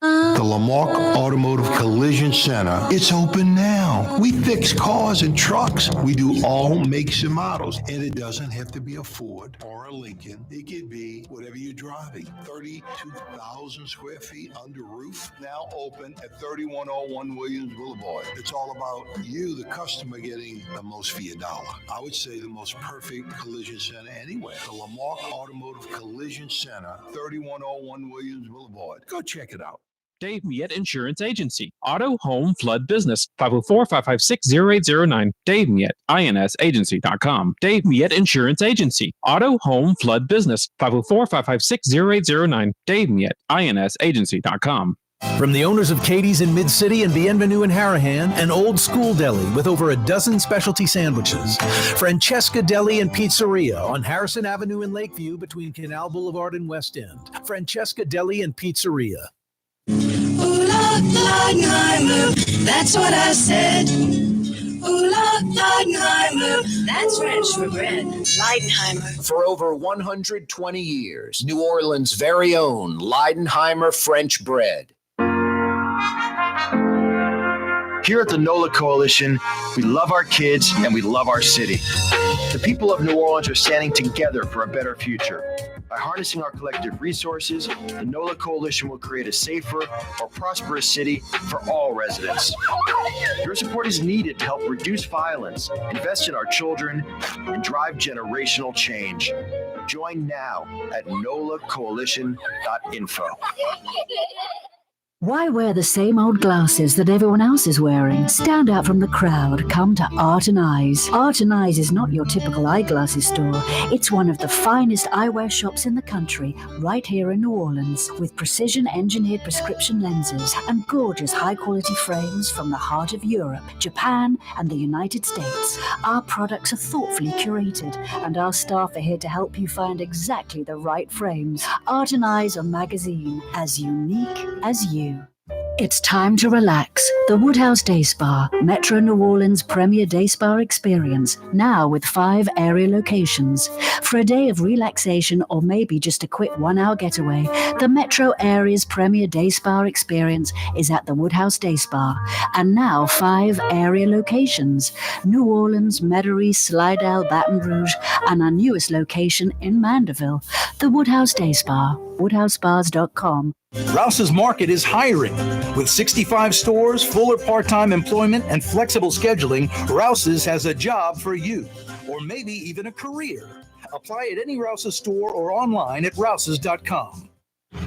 The Lamarck Automotive Collision Center, it's open now. We fix cars and trucks. We do all makes and models. And it doesn't have to be a Ford or a Lincoln. It could be whatever you're driving. 32,000 square feet under roof, now open at 3101 Williams Boulevard. It's all about you, the customer, getting the most for your dollar. I would say the most perfect collision center anywhere. The Lamarck Automotive Collision Center, 3101 Williams Boulevard. Go check it out.
Dave Miette Insurance Agency. Auto, home, flood, business. 504-556-0809. Dave Miette, insagency.com. Dave Miette Insurance Agency. Auto, home, flood, business. 504-556-0809. Dave Miette, insagency.com.
From the owners of Katie's in Mid-City and Bienvenue in Harahan, an old school deli with over a dozen specialty sandwiches. Francesca Deli and Pizzeria on Harrison Avenue in Lakeview between Canal Boulevard and West End. Francesca Deli and Pizzeria.
Leidenheimer, that's what I said. Leidenheimer, that's French for bread. Leidenheimer.
For over 120 years, New Orleans' very own Leidenheimer French bread.
Here at the NOLA Coalition, we love our kids and we love our city. The people of New Orleans are standing together for a better future. By harnessing our collective resources, the NOLA Coalition will create a safer, more prosperous city for all residents. Your support is needed to help reduce violence, invest in our children, and drive generational change. Join now at nolacoalition.info.
Why wear the same old glasses that everyone else is wearing? Stand out from the crowd. Come to Art and Eyes. Art and Eyes is not your typical eyeglasses store. It's one of the finest eyewear shops in the country, right here in New Orleans, with precision-engineered prescription lenses and gorgeous high-quality frames from the heart of Europe, Japan, and the United States. Our products are thoughtfully curated, and our staff are here to help you find exactly the right frames. Art and Eyes are magazine, as unique as you. It's time to relax. The Woodhouse Day Spa, Metro New Orleans' premier day spa experience, now with 5 area locations. For a day of relaxation or maybe just a quick 1-hour getaway, the Metro area's premier day spa experience is at the Woodhouse Day Spa. And now 5 area locations: New Orleans, Metairie, Slidell, Baton Rouge, and our newest location in Mandeville. The Woodhouse Day Spa, woodhousespas.com.
Rouse's Market is hiring. With 65 stores, full or part-time employment, and flexible scheduling, Rouse's has a job for you, or maybe even a career. Apply at any Rouse's store or online at rouses.com.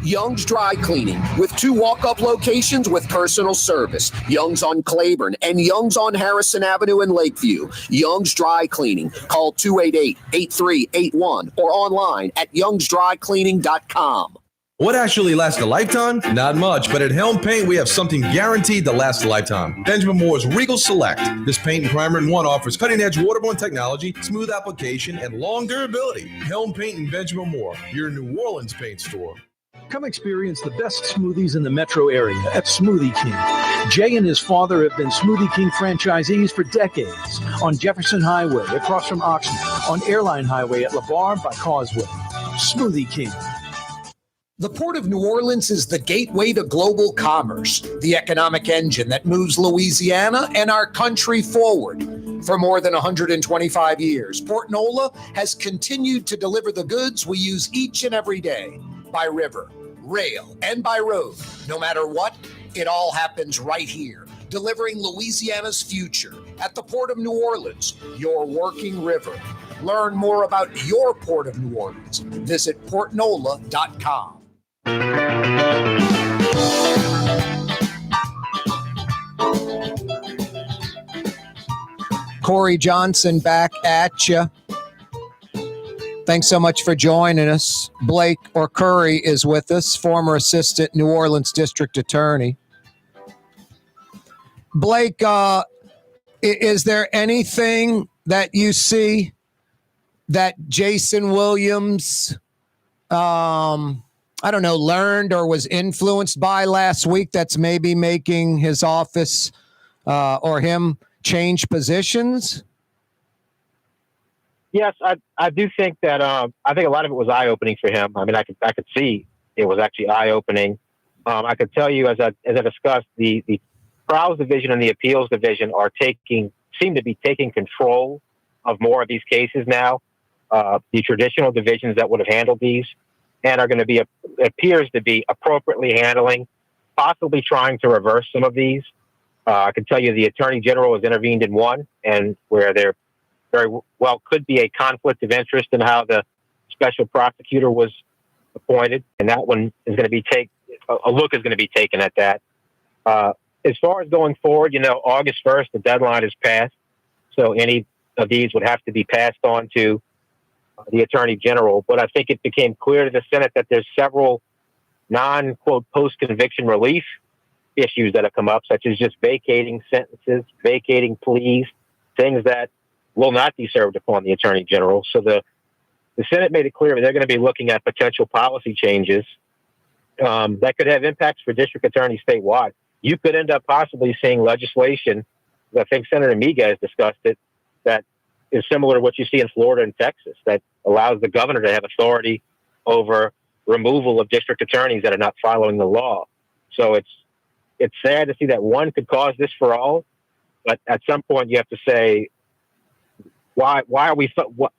Young's Dry Cleaning, with 2 walk-up locations with personal service. Young's on Claiborne and Young's on Harrison Avenue in Lakeview. Young's Dry Cleaning. Call 288-8381 or online at youngsdrycleaning.com.
What actually lasts a lifetime? Not much, but at Helm Paint, we have something guaranteed to last a lifetime. Benjamin Moore's Regal Select. This paint and primer in one offers cutting-edge waterborne technology, smooth application, and long durability. Helm Paint and Benjamin Moore, your New Orleans paint store.
Come experience the best smoothies in the metro area at Smoothie King. Jay and his father have been Smoothie King franchisees for decades. On Jefferson Highway, across from Oxnard, on Airline Highway at LeBar by Causeway. Smoothie King.
The Port of New Orleans is the gateway to global commerce, the economic engine that moves Louisiana and our country forward. For more than 125 years, Port NOLA has continued to deliver the goods we use each and every day, by river, rail, and by road. No matter what, it all happens right here, delivering Louisiana's future at the Port of New Orleans, your working river. Learn more about your Port of New Orleans. Visit portnola.com. Corey Johnson back at you. Thanks so much for joining us. Blake Arcuri is with us, former assistant New Orleans district attorney. Blake, is there anything that you see that Jason Williams, learned or was influenced by last week that's maybe making his office or him change positions?
Yes, I do think that I think a lot of it was eye-opening for him. I mean, I could see it was actually eye-opening. I could tell you, as I discussed, the trials division and the appeals division seem to be taking control of more of these cases now. The traditional divisions that would have handled these and are going to appears to be appropriately handling, possibly trying to reverse some of these. I can tell you the Attorney General has intervened in one, and where there very well could be a conflict of interest in how the special prosecutor was appointed, and that one is going to be a look is going to be taken at that. As far as going forward, August 1st, the deadline is passed, so any of these would have to be passed on to the Attorney General. But I think it became clear to the Senate that there's several non-quote post-conviction relief issues that have come up, such as just vacating sentences, vacating pleas, things that will not be served upon the Attorney General. So the Senate made it clear that they're going to be looking at potential policy changes that could have impacts for district attorneys statewide. You could end up possibly seeing legislation, I think Senator Miga has discussed it, that is similar to what you see in Florida and Texas, that allows the governor to have authority over removal of district attorneys that are not following the law. So it's sad to see that one could cause this for all, but at some point you have to say, why are we?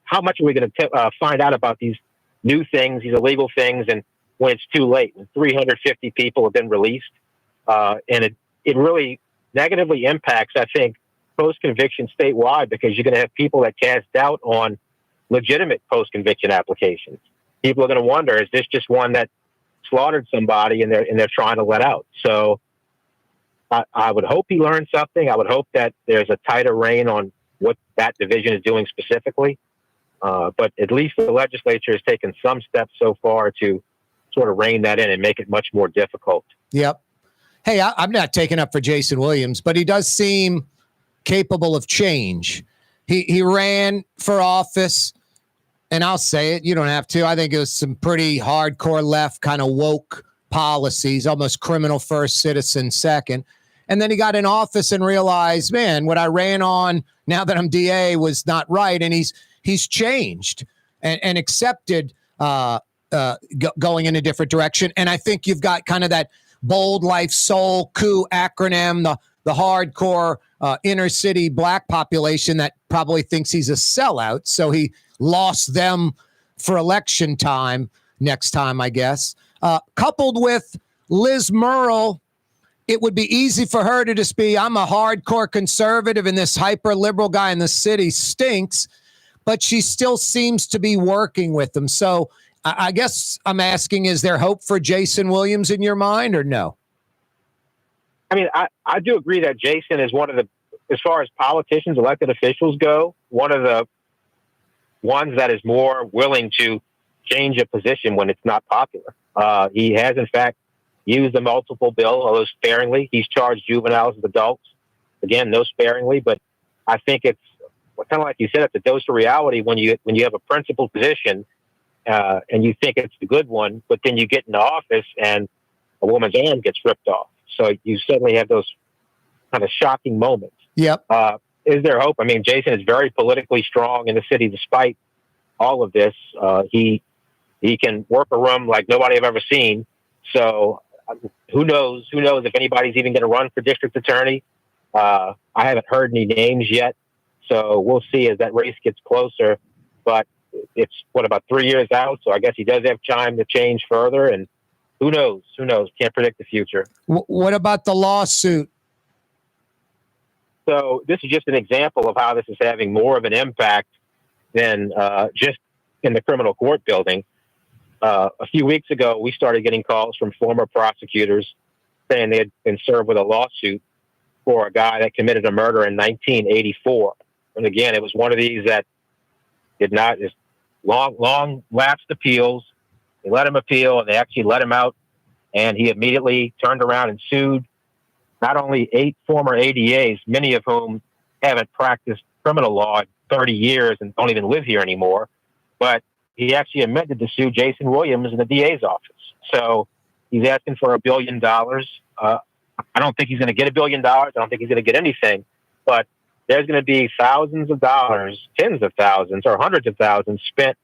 How much are we going to find out about these new things, these illegal things, and when it's too late? And 350 people have been released, and it really negatively impacts, I think, post-conviction statewide, because you're going to have people that cast doubt on legitimate post-conviction applications. People are going to wonder, is this just one that slaughtered somebody and they're trying to let out. So I would hope he learned something. I would hope that there's a tighter rein on what that division is doing specifically. But at least the legislature has taken some steps so far to sort of rein that in and make it much more difficult.
Yep. Hey, I'm not taking up for Jason Williams, but he does seem capable of change. He ran for office, and I'll say it, you don't have to. I think it was some pretty hardcore left kind of woke policies, almost criminal first, citizen second. And then he got in office and realized, man, what I ran on now that I'm DA was not right. And he's changed and accepted going in a different direction. And I think you've got kind of that bold life soul coup acronym, the hardcore inner city black population that probably thinks he's a sellout. So he lost them for election time next time, I guess. Coupled with Liz Murrell, it would be easy for her to just be, I'm a hardcore conservative and this hyper liberal guy in the city stinks, but she still seems to be working with them. So I guess I'm asking, is there hope for Jason Williams in your mind or no?
I mean, I do agree that Jason is one of the, as far as politicians, elected officials go, one of the ones that is more willing to change a position when it's not popular. He has, in fact, used the multiple bill, although sparingly. He's charged juveniles as adults. Again, no sparingly, but I think it's kind of like you said, it's a dose of reality when you have a principled position and you think it's the good one, but then you get into office and a woman's arm gets ripped off. So you suddenly have those kind of shocking moments.
Yep.
Is there hope? I mean, Jason is very politically strong in the city despite all of this. He can work a room like nobody I've ever seen. So who knows if anybody's even going to run for district attorney. I haven't heard any names yet. So we'll see as that race gets closer. But it's, about 3 years out? So I guess he does have time to change further. And who knows? Can't predict the future.
What about the lawsuit?
So this is just an example of how this is having more of an impact than just in the criminal court building. A few weeks ago, we started getting calls from former prosecutors saying they had been served with a lawsuit for a guy that committed a murder in 1984. And again, it was one of these that did not, just long lapsed appeals. They let him appeal and they actually let him out. And he immediately turned around and sued not only 8 former ADAs, many of whom haven't practiced criminal law in 30 years and don't even live here anymore, but he actually amended to sue Jason Williams in the DA's office. So he's asking for $1 billion. I don't think he's going to get $1 billion. I don't think he's going to get anything, but there's going to be thousands of dollars, tens of thousands or hundreds of thousands spent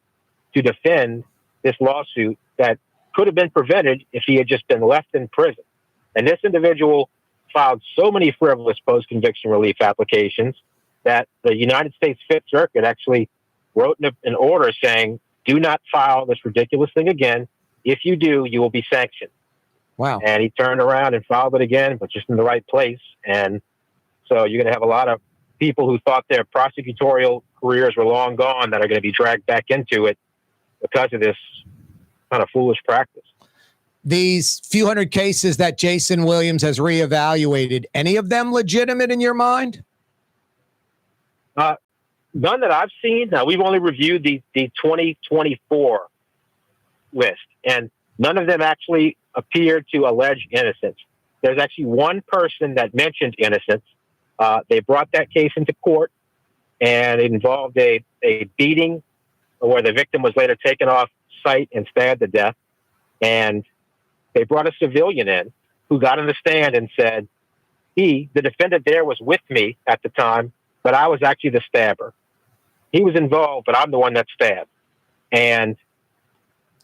to defend this lawsuit that could have been prevented if he had just been left in prison. And this individual filed so many frivolous post-conviction relief applications that the United States Fifth Circuit actually wrote an order saying, do not file this ridiculous thing again. If you do, you will be sanctioned.
Wow.
And he turned around and filed it again, but just in the right place. And so you're going to have a lot of people who thought their prosecutorial careers were long gone that are going to be dragged back into it because of this kind of foolish practice.
These few hundred cases that Jason Williams has reevaluated, any of them legitimate in your mind?
None that I've seen. Now, we've only reviewed the 2024 list, and none of them actually appear to allege innocence. There's actually one person that mentioned innocence. They brought that case into court, and it involved a beating where the victim was later taken off site and stabbed to death. And they brought a civilian in who got on the stand and said, the defendant there was with me at the time, but I was actually the stabber. He was involved, but I'm the one that stabbed. And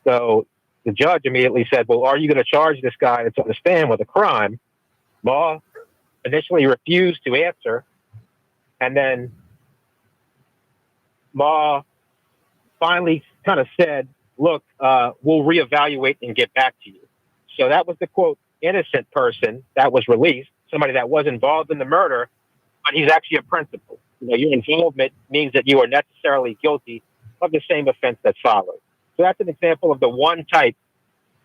so the judge immediately said, well, are you going to charge this guy that's on the stand with a crime? Ma initially refused to answer. And then Ma finally kind of said, look, we'll reevaluate and get back to you. So that was the, quote, innocent person that was released, somebody that was involved in the murder, but he's actually a principal. You know, your involvement means that you are necessarily guilty of the same offense that followed. So that's an example of the one type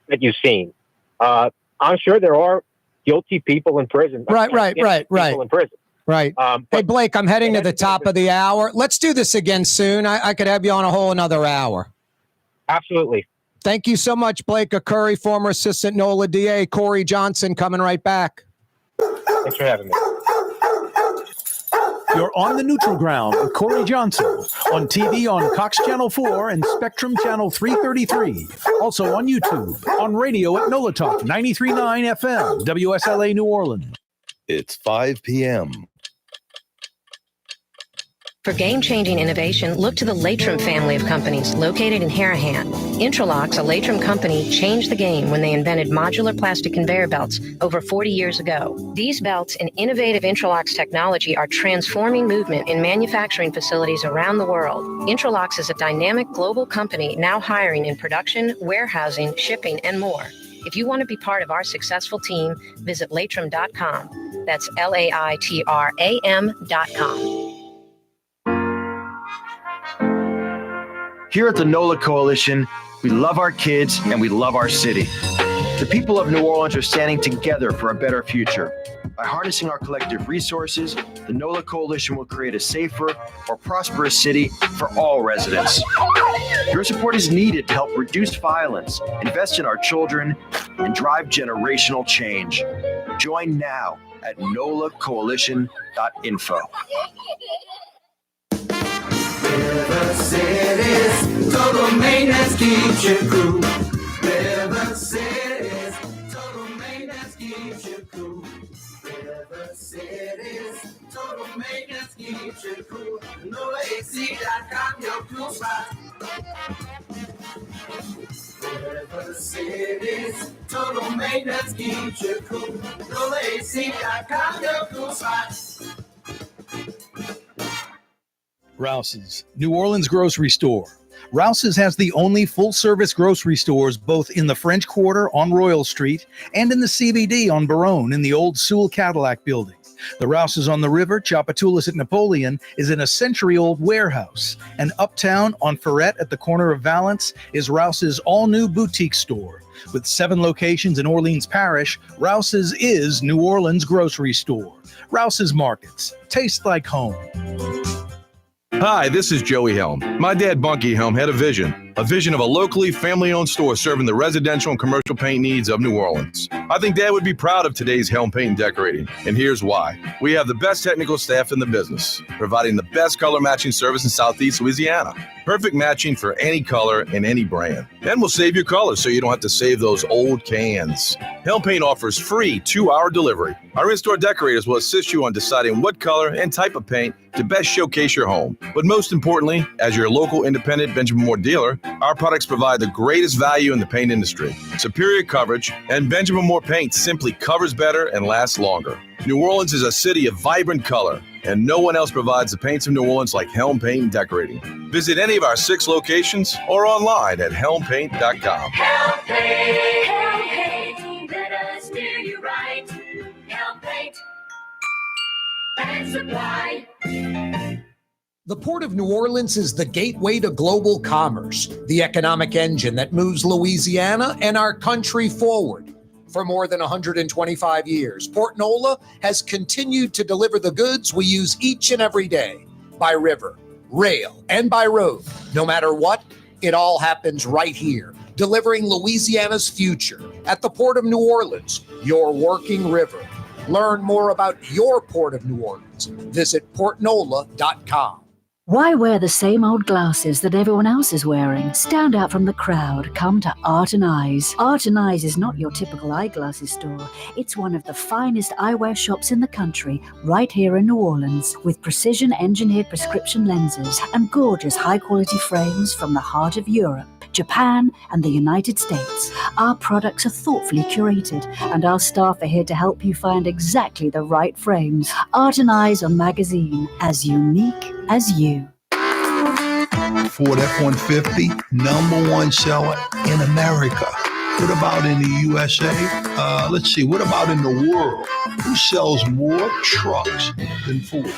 that you've seen. I'm sure there are guilty people in prison.
Right.
People in prison.
Right. Hey, Blake, I'm heading to the top of the hour. Let's do this again soon. I could have you on a whole another hour.
Absolutely.
Thank you so much, Blake Arcuri, former assistant NOLA DA. Corey Johnson coming right back.
Thanks for having me.
You're on the neutral ground with Corey Johnson on TV on Cox Channel 4 and Spectrum Channel 333. Also on YouTube, on radio at NOLA Talk 93.9 FM, WSLA New Orleans.
It's 5 p.m.
For game-changing innovation, look to the Latrim family of companies located in Harahan. Intralocks, a Latrim company, changed the game when they invented modular plastic conveyor belts over 40 years ago. These belts and innovative Intralocks technology are transforming movement in manufacturing facilities around the world. Intralocks is a dynamic global company now hiring in production, warehousing, shipping, and more. If you want to be part of our successful team, visit Latrim.com. That's LAITRAM.com.
Here at the NOLA Coalition, we love our kids and we love our city. The people of New Orleans are standing together for a better future. By harnessing our collective resources, the NOLA Coalition will create a safer, more prosperous city for all residents. Your support is needed to help reduce violence, invest in our children, and drive generational change. Join now at nolacoalition.info.
River Cities, total maintenance keeps you cool. River Cities, total maintenance keeps you cool. River Cities, total maintenance keeps you cool. NOLAAC.com, your cool spot. River Cities, total maintenance keeps you cool. NOLAAC.com, your cool spot.
Rouse's, New Orleans grocery store. Rouse's has the only full-service grocery stores both in the French Quarter on Royal Street and in the CBD on Baronne in the old Sewell Cadillac building. The Rouse's on the river, Tchoupitoulas at Napoleon, is in a century-old warehouse. And uptown on Ferret at the corner of Valence is Rouse's all-new boutique store. With 7 locations in Orleans Parish, Rouse's is New Orleans grocery store. Rouse's Markets. Taste like home.
Hi, this is Joey Helm. My dad, Bunky Helm, had a vision of a locally family-owned store serving the residential and commercial paint needs of New Orleans. I think Dad would be proud of today's Helm Paint and Decorating, and here's why. We have the best technical staff in the business, providing the best color matching service in Southeast Louisiana. Perfect matching for any color and any brand. And we'll save your colors so you don't have to save those old cans. Helm Paint offers free 2-hour delivery. Our in-store decorators will assist you on deciding what color and type of paint to best showcase your home. But most importantly, as your local independent Benjamin Moore dealer, our products provide the greatest value in the paint industry. Superior coverage, and Benjamin Moore paint simply covers better and lasts longer. New Orleans is a city of vibrant color, and no one else provides the paints of New Orleans like Helm Paint and Decorating. Visit any of our 6 locations or online at helmpaint.com.
Helm Paint, let us steer you right. Helm Paint and Supply.
The Port of New Orleans is the gateway to global commerce, the economic engine that moves Louisiana and our country forward. For more than 125 years, Port NOLA has continued to deliver the goods we use each and every day, by river, rail, and by road. No matter what, it all happens right here, delivering Louisiana's future at the Port of New Orleans, your working river. Learn more about your Port of New Orleans. Visit portnola.com.
Why wear the same old glasses that everyone else is wearing? Stand out from the crowd. Come to Art & Eyes. Art & Eyes is not your typical eyeglasses store. It's one of the finest eyewear shops in the country, right here in New Orleans, with precision-engineered prescription lenses and gorgeous high-quality frames from the heart of Europe, Japan, and the United States. Our products are thoughtfully curated, and our staff are here to help you find exactly the right frames. Art & Eyes on magazine, as unique as you.
Ford F-150, #1 seller in America. What about in the USA? Let's see, what about in the world? Who sells more trucks than Ford?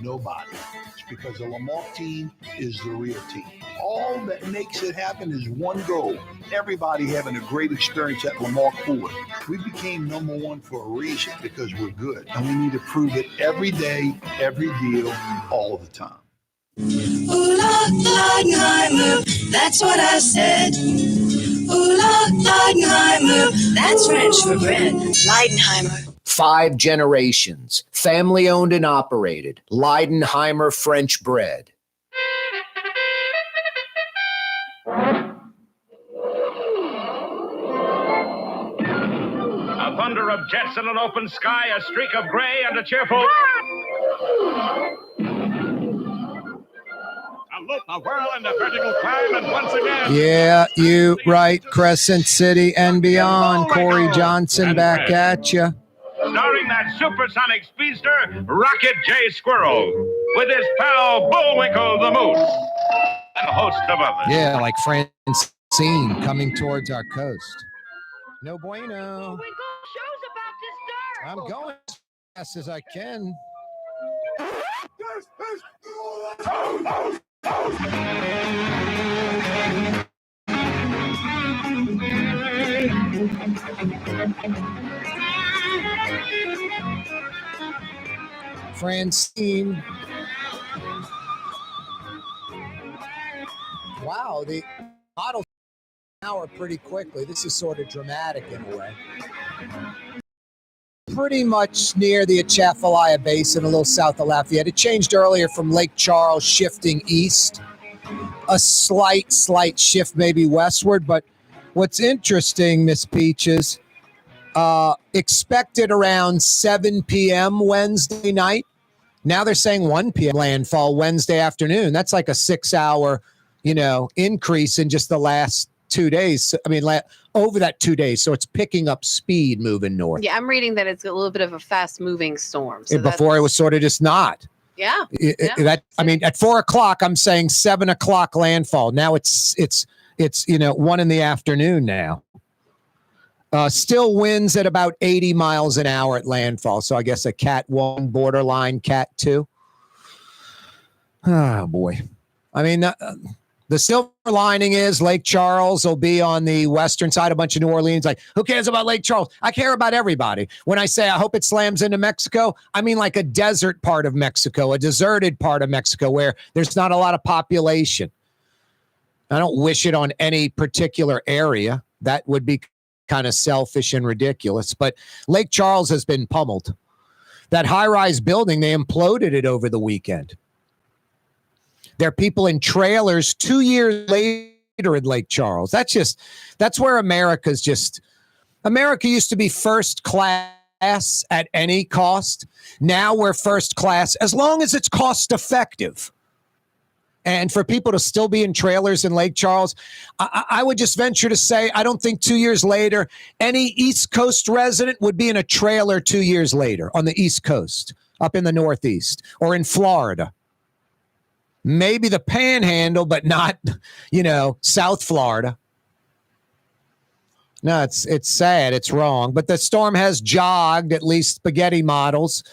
nobody. It's because the Lamar team is the real team. All that makes it happen is one goal. Everybody having a great experience at Lamar Ford. We became number one for a reason, because we're good. And we need to prove it every day, every deal, all the time.
Ooh, Leidenheimer, that's what I said. Ooh, Leidenheimer, that's French for bread. Leidenheimer.
5 generations, family owned and operated. Leidenheimer French bread.
A thunder of jets in an open sky, a streak of gray, and a cheerful... A loop, a whirl, and a vertical climb, and once again...
Yeah, you right, Crescent City and beyond. Corey Johnson back at you.
Starring that supersonic speedster, Rocket J. Squirrel, with his pal Bullwinkle the Moose, and a host of others.
Yeah, like Francine coming towards our coast. No bueno. I'm going as fast as I can. Francine. Wow, the models hour pretty quickly. This is sort of dramatic in a way. Pretty much near the Atchafalaya Basin, a little south of Lafayette. It changed earlier from Lake Charles, shifting east. A slight shift maybe westward. But what's interesting, Miss Peaches, expected around 7 p.m. Wednesday night. Now they're saying 1 p.m. landfall Wednesday afternoon. That's like a 6-hour, increase in just the last 2 days. I mean, over that 2 days. So it's picking up speed moving north.
Yeah, I'm reading that it's a little bit of a fast-moving storm. So
before it was sort of just not.
Yeah.
At 4 o'clock, I'm saying 7 o'clock landfall. Now it's 1 in the afternoon now. Still winds at about 80 miles an hour at landfall. So I guess a Cat 1 borderline, Cat 2. Oh, boy. I mean, the silver lining is Lake Charles will be on the western side, a bunch of New Orleans. Like, who cares about Lake Charles? I care about everybody. When I say I hope it slams into Mexico, I mean like a desert part of Mexico, a deserted part of Mexico where there's not a lot of population. I don't wish it on any particular area. That would be kind of selfish and ridiculous. But Lake Charles has been pummeled. That high-rise building, they imploded it over the weekend. There are people in trailers 2 years later in Lake Charles. That's where America used to be first class at any cost. Now we're first class as long as it's cost effective. And for people to still be in trailers in Lake Charles, I would just venture to say, I don't think 2 years later, any East Coast resident would be in a trailer 2 years later on the East Coast, up in the Northeast or in Florida. Maybe the Panhandle, but not, South Florida. No, it's sad. It's wrong. But the storm has jogged, at least spaghetti models,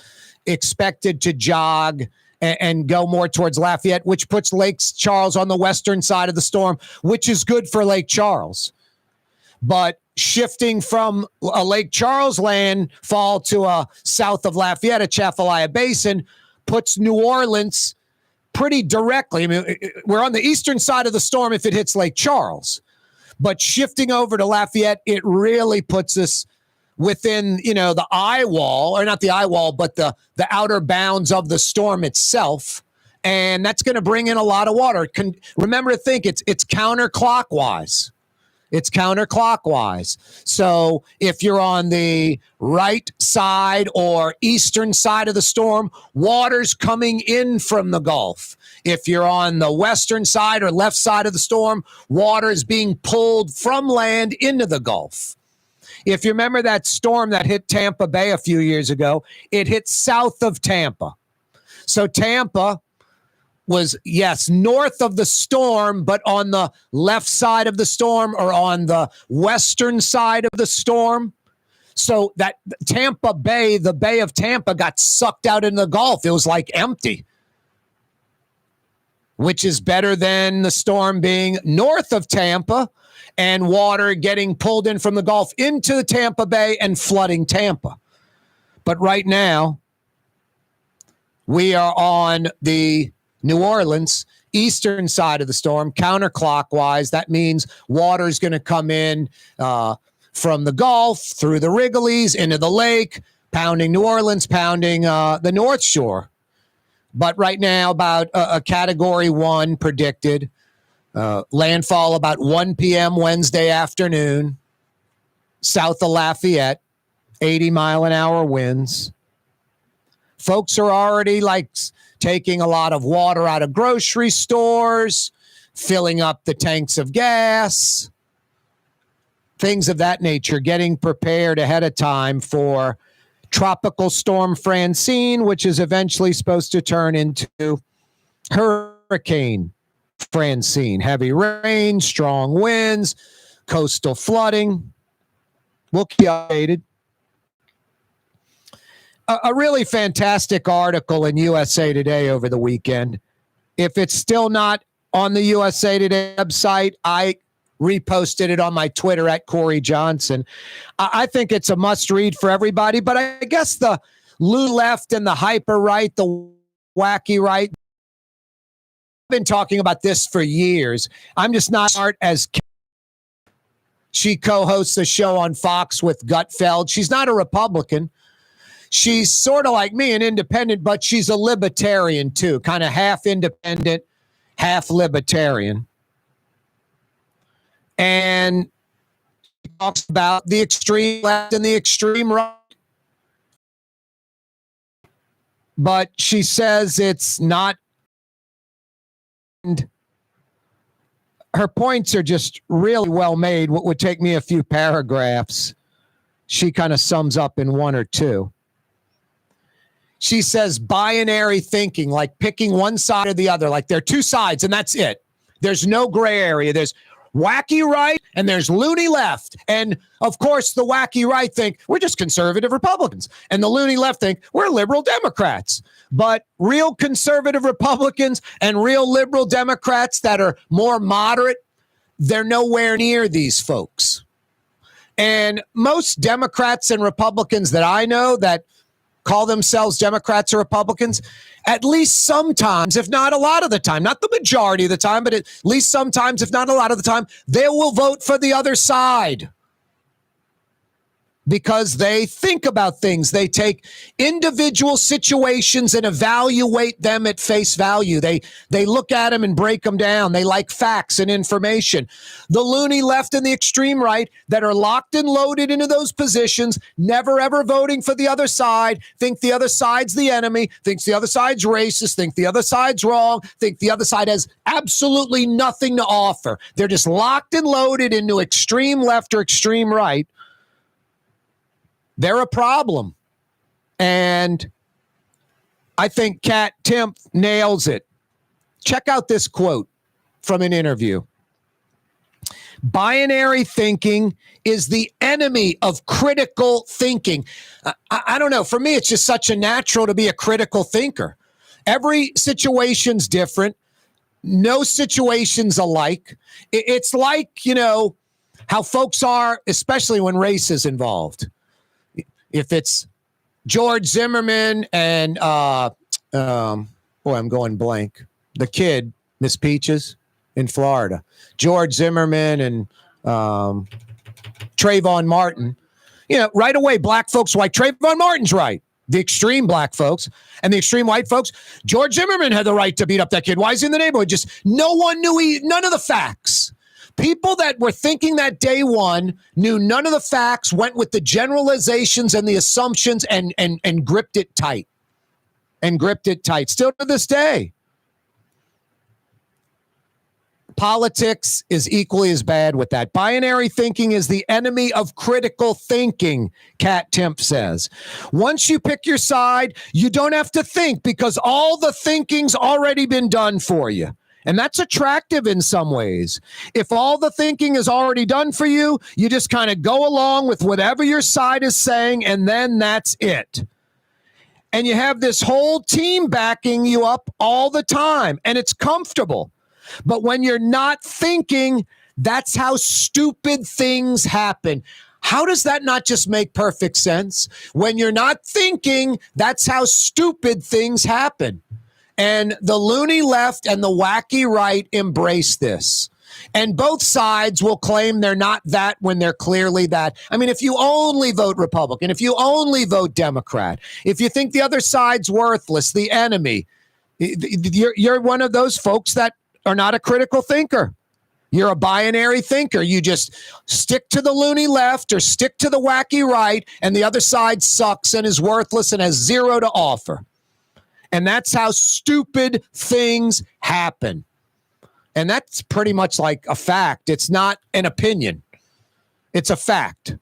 expected to jog and go more towards Lafayette, which puts Lake Charles on the western side of the storm, which is good for Lake Charles. But shifting from a Lake Charles landfall to a south of Lafayette, Atchafalaya Basin, puts New Orleans pretty directly. I mean, we're on the eastern side of the storm if it hits Lake Charles. But shifting over to Lafayette, it really puts us within, the eye wall, or not the eye wall, but the outer bounds of the storm itself. And that's going to bring in a lot of water. Remember to think it's counterclockwise. It's counterclockwise. So if you're on the right side or eastern side of the storm, water's coming in from the Gulf. If you're on the western side or left side of the storm, water is being pulled from land into the Gulf. If you remember that storm that hit Tampa Bay a few years ago, it hit south of Tampa. So Tampa was, yes, north of the storm, but on the left side of the storm or on the western side of the storm. So that Tampa Bay, the Bay of Tampa, got sucked out in the Gulf. It was like empty. which is better than the storm being north of Tampa and water getting pulled in from the Gulf into the Tampa Bay and flooding Tampa. But right now, we are on the New Orleans eastern side of the storm, counterclockwise. That means water is going to come in from the Gulf through the Wrigley's into the lake, pounding New Orleans, pounding the North Shore. But right now, about a Category 1 predicted. Landfall about 1 p.m. Wednesday afternoon, south of Lafayette, 80-mile-an-hour winds. Folks are already taking a lot of water out of grocery stores, filling up the tanks of gas, things of that nature, getting prepared ahead of time for Tropical Storm Francine, which is eventually supposed to turn into Hurricane Francine. Heavy rain, strong winds, coastal flooding. We'll keep you updated. A really fantastic article in USA Today over the weekend. If it's still not on the USA Today website, I reposted it on my Twitter at Corey Johnson. I think it's a must read for everybody, but I guess the loony left and the hyper right, the wacky right, I've been talking about this for years. I'm just not smart as she co-hosts a show on Fox with Gutfeld. She's not a Republican. She's sort of like me, an independent, but she's a libertarian too, kind of half independent, half libertarian. And she talks about the extreme left and the extreme right. But she says it's not. And her points are just really well made. What would take me a few paragraphs, she kind of sums up in one or two. She says binary thinking, like picking one side or the other, like there are two sides and that's it. There's no gray area. There's wacky right and there's loony left. And of course, the wacky right think we're just conservative Republicans. And the loony left think we're liberal Democrats. But real conservative Republicans and real liberal Democrats that are more moderate, they're nowhere near these folks. And most Democrats and Republicans that I know that call themselves Democrats or Republicans, at least sometimes, if not a lot of the time, not the majority of the time, but at least sometimes, if not a lot of the time, they will vote for the other side. Because they think about things. They take individual situations and evaluate them at face value. They look at them and break them down. They like facts and information. The loony left and the extreme right that are locked and loaded into those positions, never ever voting for the other side, think the other side's the enemy, thinks the other side's racist, think the other side's wrong, think the other side has absolutely nothing to offer. They're just locked and loaded into extreme left or extreme right. They're a problem. And I think Kat Timpf nails it. Check out this quote from an interview. Binary thinking is the enemy of critical thinking. I don't know. For me, it's just such a natural to be a critical thinker. Every situation's different. No situation's alike. It's like, how folks are, especially when race is involved. If it's George Zimmerman and, I'm going blank. The kid, Miss Peaches in Florida. George Zimmerman and Trayvon Martin. Right away, black folks, white. Trayvon Martin's right. The extreme black folks and the extreme white folks. George Zimmerman had the right to beat up that kid. Why is he in the neighborhood? Just no one knew none of the facts. People that were thinking that day one knew none of the facts, went with the generalizations and the assumptions and gripped it tight. Still to this day. Politics is equally as bad with that. Binary thinking is the enemy of critical thinking, Kat Timpf says. Once you pick your side, you don't have to think because all the thinking's already been done for you. And that's attractive in some ways. If all the thinking is already done for you, you just kind of go along with whatever your side is saying, and then that's it. and you have this whole team backing you up all the time, and it's comfortable. But when you're not thinking, that's how stupid things happen. How does that not just make perfect sense? When you're not thinking, that's how stupid things happen. And the loony left and the wacky right embrace this. And both sides will claim they're not that when they're clearly that. I mean, if you only vote Republican, if you only vote Democrat, if you think the other side's worthless, the enemy, you're one of those folks that are not a critical thinker. You're a binary thinker. You just stick to the loony left or stick to the wacky right, and the other side sucks and is worthless and has zero to offer. And that's how stupid things happen. And that's pretty much like a fact. It's not an opinion. It's a fact.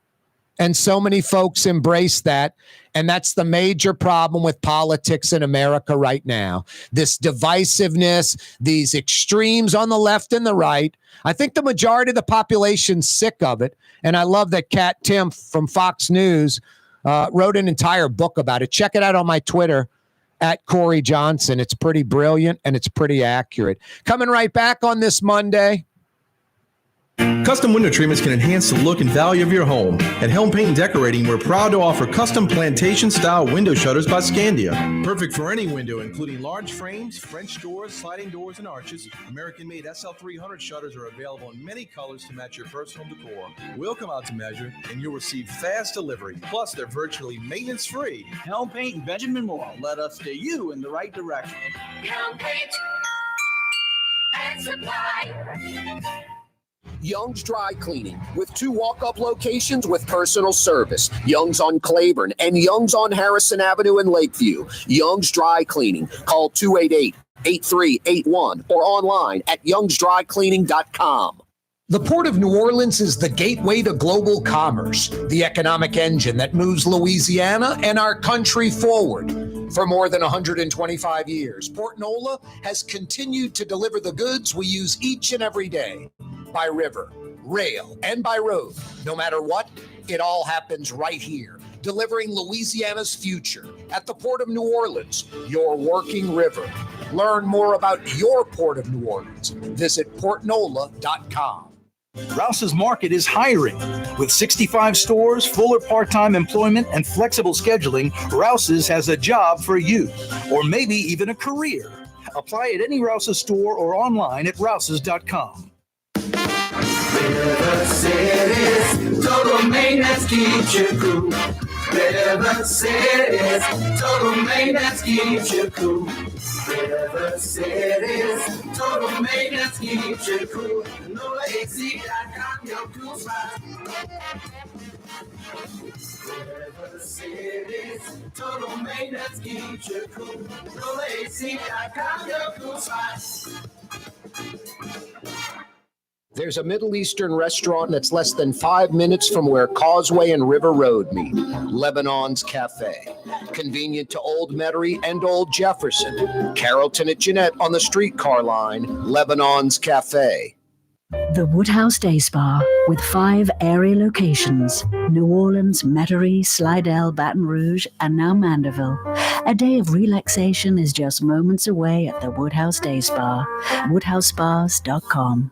And so many folks embrace that. And that's the major problem with politics in America right now. This divisiveness, these extremes on the left and the right. I think the majority of the population's sick of it. And I love that Kat Tim from Fox News wrote an entire book about it. Check it out on my Twitter at Corey Johnson. It's pretty brilliant and it's pretty accurate. Coming right back on this Monday.
Custom window treatments can enhance the look and value of your home. At Helm Paint and Decorating, we're proud to offer custom plantation-style window shutters by Scandia. Perfect for any window, including large frames, French doors, sliding doors, and arches. American-made SL300 shutters are available in many colors to match your personal decor. We'll come out to measure, and you'll receive fast delivery. Plus, they're virtually maintenance-free.
Helm Paint and Benjamin Moore let us steer you in the right direction.
Helm Paint and Supply.
Young's Dry Cleaning, with 2 walk-up locations with personal service. Young's on Claiborne and Young's on Harrison Avenue in Lakeview. Young's Dry Cleaning. Call 288-8381 or online at youngsdrycleaning.com.
The Port of New Orleans is the gateway to global commerce, the economic engine that moves Louisiana and our country forward. For more than 125 years, Port NOLA has continued to deliver the goods we use each and every day. By river, rail, and by road. No matter what, it all happens right here, delivering Louisiana's future at the Port of New Orleans, your working river. Learn more about your Port of New Orleans. Visit portnola.com.
Rouse's Market is hiring. With 65 stores, full or part-time employment, and flexible scheduling, Rouse's has a job for you, or maybe even a career. Apply at any Rouse's store or online at rouses.com.
River City's total maintenance keeps you cool. River City's total maintenance keeps you cool. River City's total maintenance keeps you cool. NOLA.com, your cool spot. River City's total maintenance keeps you cool. NOLA.com, your cool spot.
There's a Middle Eastern restaurant that's less than 5 minutes from where Causeway and River Road meet, Lebanon's Cafe. Convenient to Old Metairie and Old Jefferson. Carrollton at Jeanette on the streetcar line, Lebanon's Cafe.
The Woodhouse Day Spa, with 5 area locations: New Orleans, Metairie, Slidell, Baton Rouge, and now Mandeville. A day of relaxation is just moments away at the Woodhouse Day Spa. WoodhouseSpas.com.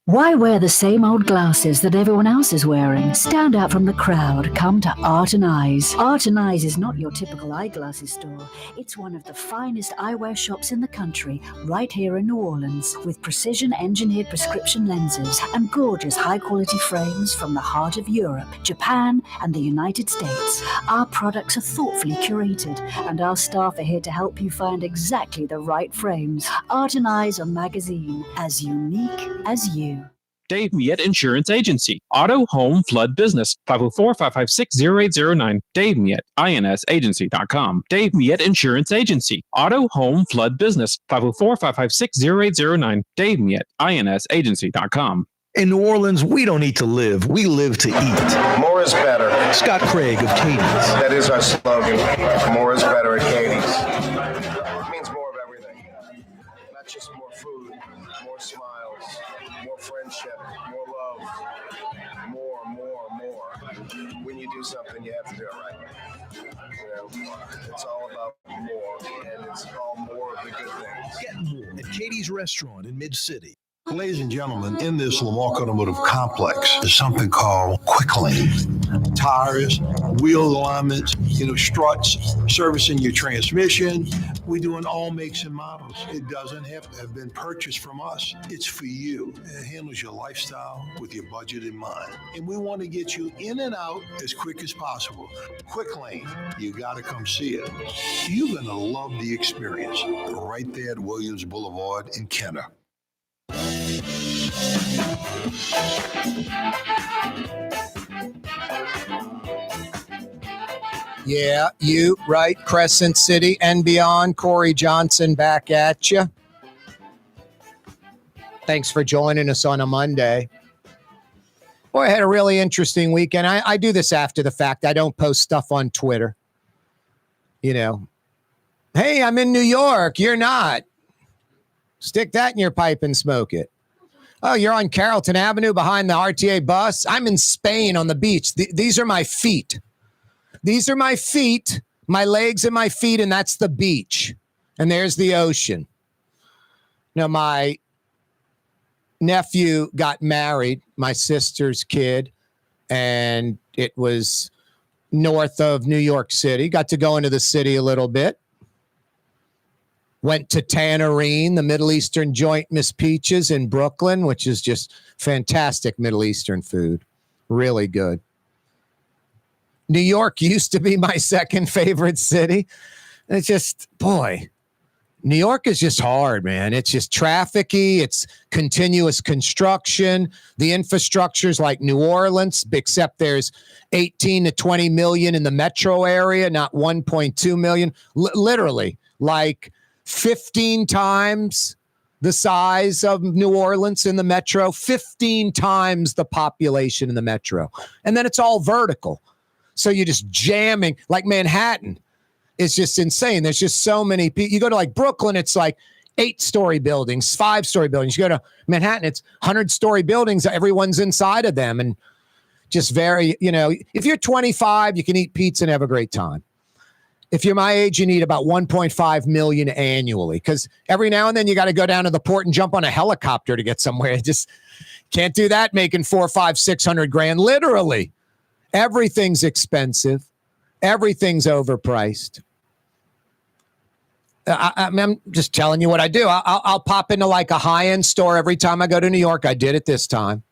Why wear the same old glasses that everyone else is wearing? Stand out from the crowd. Come to Art and Eyes. Art and Eyes is not your typical eyeglasses store. It's one of the finest eyewear shops in the country, right here in New Orleans, with precision-engineered prescription lenses and gorgeous high-quality frames from the heart of Europe, Japan, and the United States. Our products are thoughtfully curated, and our staff are here to help you find exactly the right frames. Art and Eyes are magazine, as unique as you.
Dave Miette Insurance Agency. Auto, home, flood, business. 504-556-0809. Dave Miette, insagency.com. Dave Miette Insurance Agency. Auto, home, flood, business. 504-556-0809. Dave Miette, insagency.com.
In New Orleans, we don't eat to live. We live to eat.
More is better.
Scott Craig of Katie's.
That is our slogan. More is better at Katie's. It means more of everything. Not just more.
more food, more smiles, more friendship, more love, more. When you do something, you have to do it right. It's all about more, and it's all more of the good things.
Get more at Katie's Restaurant in Mid-City.
Ladies and gentlemen, in this Lamarck Automotive Complex is something called Quick Lane. Tires, wheel alignments, struts, servicing your transmission. We do in all makes and models. It doesn't have to have been purchased from us. It's for you. It handles your lifestyle with your budget in mind. And we want to get you in and out as quick as possible. Quick Lane, you got to come see it. You're going to love the experience right there at Williams Boulevard in Kenner.
Yeah, you right, Crescent City and beyond. Corey Johnson back at you. Thanks for joining us on a Monday. Boy, I had a really interesting weekend. I do this after the fact. I don't post stuff on Twitter. Hey, I'm in New York. You're not. Stick that in your pipe and smoke it. Oh, you're on Carrollton Avenue behind the RTA bus. I'm in Spain on the beach. These are my feet. These are my feet, my legs and my feet, and that's the beach. And there's the ocean. Now, my nephew got married, my sister's kid, and it was north of New York City. Got to go into the city a little bit. Went to Tannerine, the Middle Eastern joint, Miss Peaches in Brooklyn, which is just fantastic Middle Eastern food. Really good. New York used to be my second favorite city. And it's just, boy, New York is just hard, man. It's just trafficy. It's continuous construction. The infrastructure's like New Orleans, except there's 18 to 20 million in the metro area, not 1.2 million. Literally, like 15 times the size of New Orleans in the metro, 15 times the population in the metro. And then it's all vertical. So you're just jamming, like Manhattan. It's just insane. There's just so many people. You go to like Brooklyn, it's like 8-story buildings, 5-story buildings. You go to Manhattan, it's 100-story buildings. Everyone's inside of them. And just very, if you're 25, you can eat pizza and have a great time. If you're my age, you need about 1.5 million annually, because every now and then you got to go down to the port and jump on a helicopter to get somewhere. Just can't do that making 400, 500, 600 grand. Literally, everything's expensive. Everything's overpriced. I'm just telling you what I do. I'll pop into like a high-end store every time I go to New York. I did it this time.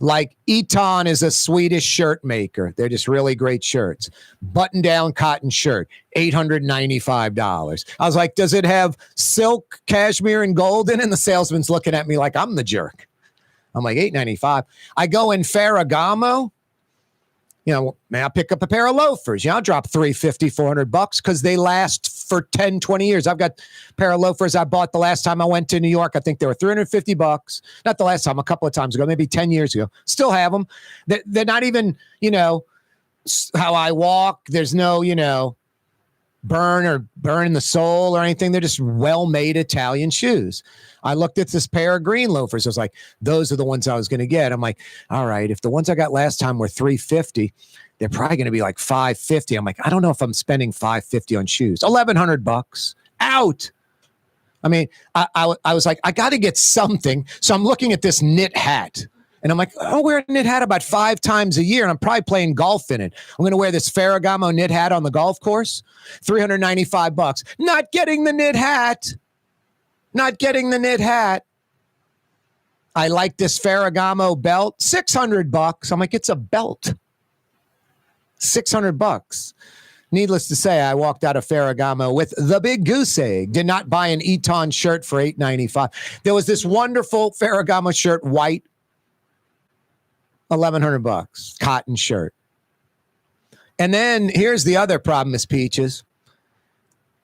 Like Eton is a Swedish shirt maker. They're just really great shirts. Button-down cotton shirt, $895. I was like, does it have silk, cashmere, and gold in it? And the salesman's looking at me like I'm the jerk. I'm like, $895. I go in Ferragamo. Man, I'll pick up a pair of loafers. I'll drop $350, $400 because they last for 10, 20 years. I've got a pair of loafers I bought the last time I went to New York. I think they were $350. Not the last time, a couple of times ago, maybe 10 years ago. Still have them. They're not even, how I walk. There's no, burn in the sole or anything. They're just well-made Italian shoes. I looked at this pair of green loafers. I was like, those are the ones I was going to get. I'm like, all right, if the ones I got last time were $350, they're probably going to be like $550. I'm like, I don't know if I'm spending $550 on shoes. $1,100 out. I mean, I was like, I got to get something. So I'm looking at this knit hat. And I'm like, I'll wear a knit hat about 5 times a year, and I'm probably playing golf in it. I'm going to wear this Ferragamo knit hat on the golf course, $395. Not getting the knit hat. Not getting the knit hat. I like this Ferragamo belt, $600. I'm like, it's a belt. $600. Needless to say, I walked out of Ferragamo with the big goose egg. Did not buy an Eton shirt for $895. There was this wonderful Ferragamo shirt, white, $1,100, cotton shirt. And then here's the other problem, Miss Peaches.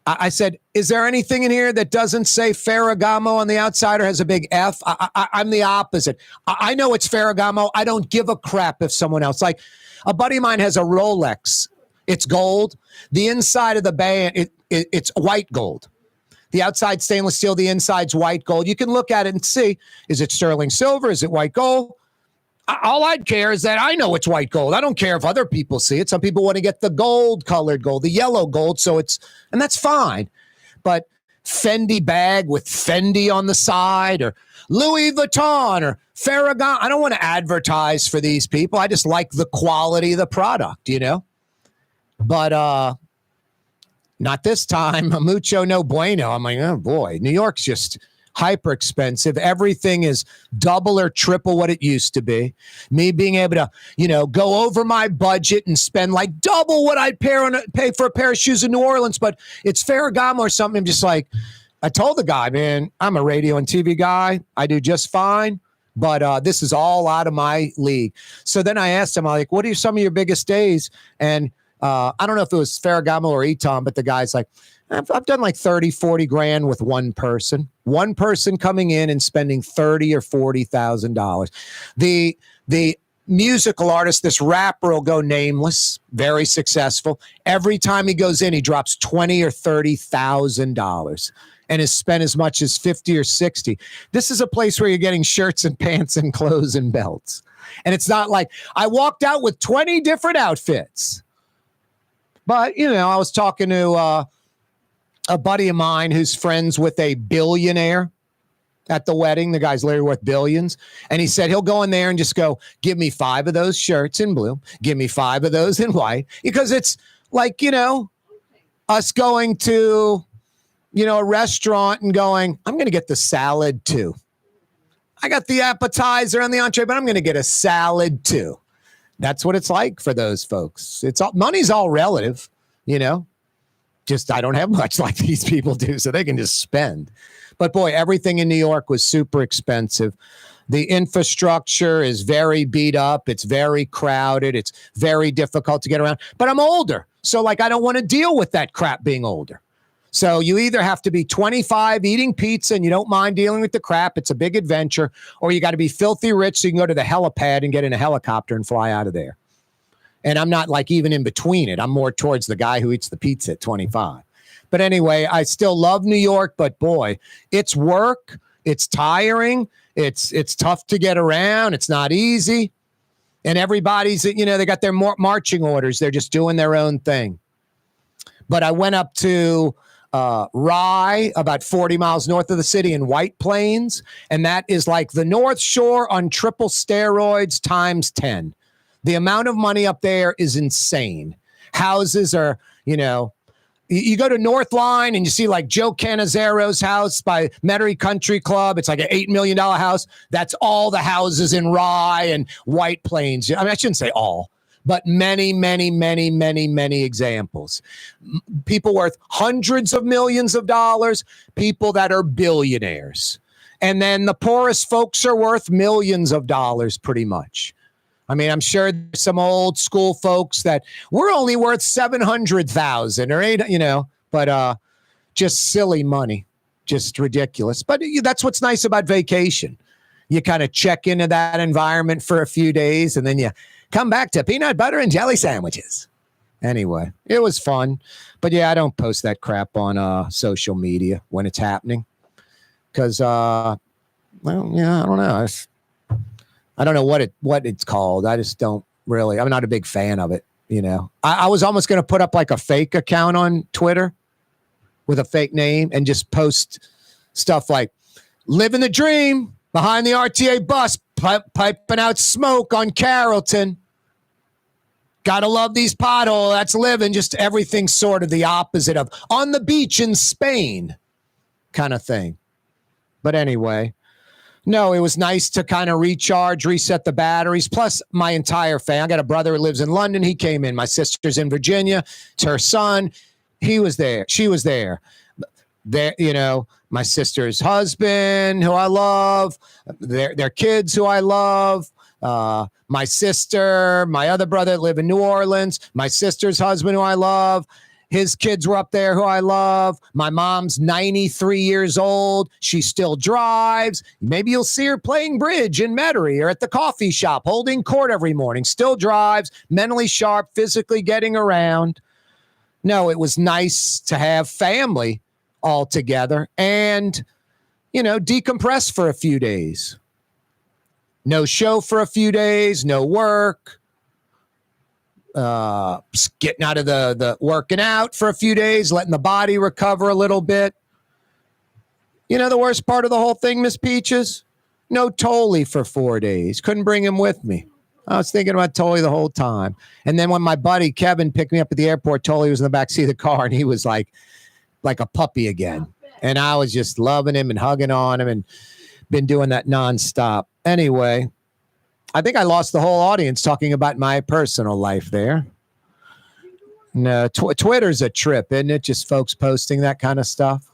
I said, is there anything in here that doesn't say Ferragamo on the outside or has a big F? I'm the opposite. I know it's Ferragamo. I don't give a crap if someone else. Like a buddy of mine has a Rolex. It's gold. The inside of the band, it's white gold. The outside stainless steel, the inside's white gold. You can look at it and see, is it sterling silver? Is it white gold? All I'd care is that I know it's white gold. I don't care if other people see it. Some people want to get the gold colored gold, the yellow gold. And that's fine. But Fendi bag with Fendi on the side, or Louis Vuitton or Ferragamo. I don't want to advertise for these people. I just like the quality of the product, But not this time. Mucho no bueno. I'm like, oh boy, New York's just hyper expensive. Everything is double or triple what it used to be. Me being able to, go over my budget and spend like double what I'd pay for a pair of shoes in New Orleans, but it's Ferragamo or something. I'm just like, I told the guy, man, I'm a radio and TV guy. I do just fine, but this is all out of my league. So then I asked him, I'm like, what are some of your biggest days? And I don't know if it was Ferragamo or Eton, but the guy's like, I've done like 30, 40 grand with one person coming in and spending $30,000 or $40,000. The musical artist, this rapper will go nameless, very successful. Every time he goes in, he drops $20,000 or $30,000 and has spent as much as 50 or 60. This is a place where you're getting shirts and pants and clothes and belts. And it's not like I walked out with 20 different outfits. But, I was talking to a buddy of mine who's friends with a billionaire at the wedding. The guy's literally worth billions. And he said he'll go in there and just go, give me 5 of those shirts in blue. Give me 5 of those in white. Because it's like, us going to, a restaurant and going, I'm going to get the salad too. I got the appetizer and the entree, but I'm going to get a salad too. That's what it's like for those folks. Money's all relative, Just I don't have much like these people do, so they can just spend. But boy, everything in New York was super expensive. The infrastructure is very beat up. It's very crowded. It's very difficult to get around. But I'm older, so I don't want to deal with that crap being older. So you either have to be 25 eating pizza and you don't mind dealing with the crap. It's a big adventure. Or you got to be filthy rich so you can go to the helipad and get in a helicopter and fly out of there. And I'm not even in between it. I'm more towards the guy who eats the pizza at 25. But anyway, I still love New York, but boy, it's work. It's tiring. It's tough to get around. It's not easy. And everybody's, they got their marching orders. They're just doing their own thing. But I went up to Rye, about 40 miles north of the city in White Plains. And that is like the North Shore on triple steroids times 10. The amount of money up there is insane. Houses are, you go to North Line and you see like Joe Canizaro's house by Metairie Country Club. It's like an $8 million house. That's all the houses in Rye and White Plains. I mean, I shouldn't say all, but many, many, many, many, many examples. People worth hundreds of millions of dollars, people that are billionaires. And then the poorest folks are worth millions of dollars pretty much. I mean, I'm sure there's some old school folks that we're only worth 700,000 or 8, but just silly money, just ridiculous. But that's what's nice about vacation. You kind of check into that environment for a few days and then you come back to peanut butter and jelly sandwiches. Anyway, it was fun. But yeah, I don't post that crap on social media when it's happening because, I don't know. I don't know what it's called. I just don't really. I'm not a big fan of it. I was almost going to put up like a fake account on Twitter with a fake name and just post stuff like "living the dream behind the RTA bus, piping out smoke on Carrollton. Gotta love these potholes. That's living." Just everything sort of the opposite of on the beach in Spain kind of thing. But anyway. No, it was nice to kind of recharge, reset the batteries. Plus, my entire family. I got a brother who lives in London. He came in. My sister's in Virginia. It's her son. He was there. She was there. My sister's husband, who I love. Their kids, who I love. My sister, my other brother live in New Orleans. My sister's husband, who I love. His kids were up there who I love. My mom's 93 years old. She still drives. Maybe you'll see her playing bridge in Metairie or at the coffee shop, holding court every morning. Still drives, mentally sharp, physically getting around. No, it was nice to have family all together and, decompress for a few days. No show for a few days, no work. Getting out of the working out for a few days, letting the body recover a little bit. The worst part of the whole thing, Miss Peaches? No Tolly for 4 days. Couldn't bring him with me. I was thinking about Tolly the whole time. And then when my buddy Kevin picked me up at the airport, Tolly was in the backseat of the car, and he was like a puppy again. And I was just loving him and hugging on him and been doing that nonstop. Anyway, I think I lost the whole audience talking about my personal life there. No, Twitter's a trip, isn't it? Just folks posting that kind of stuff.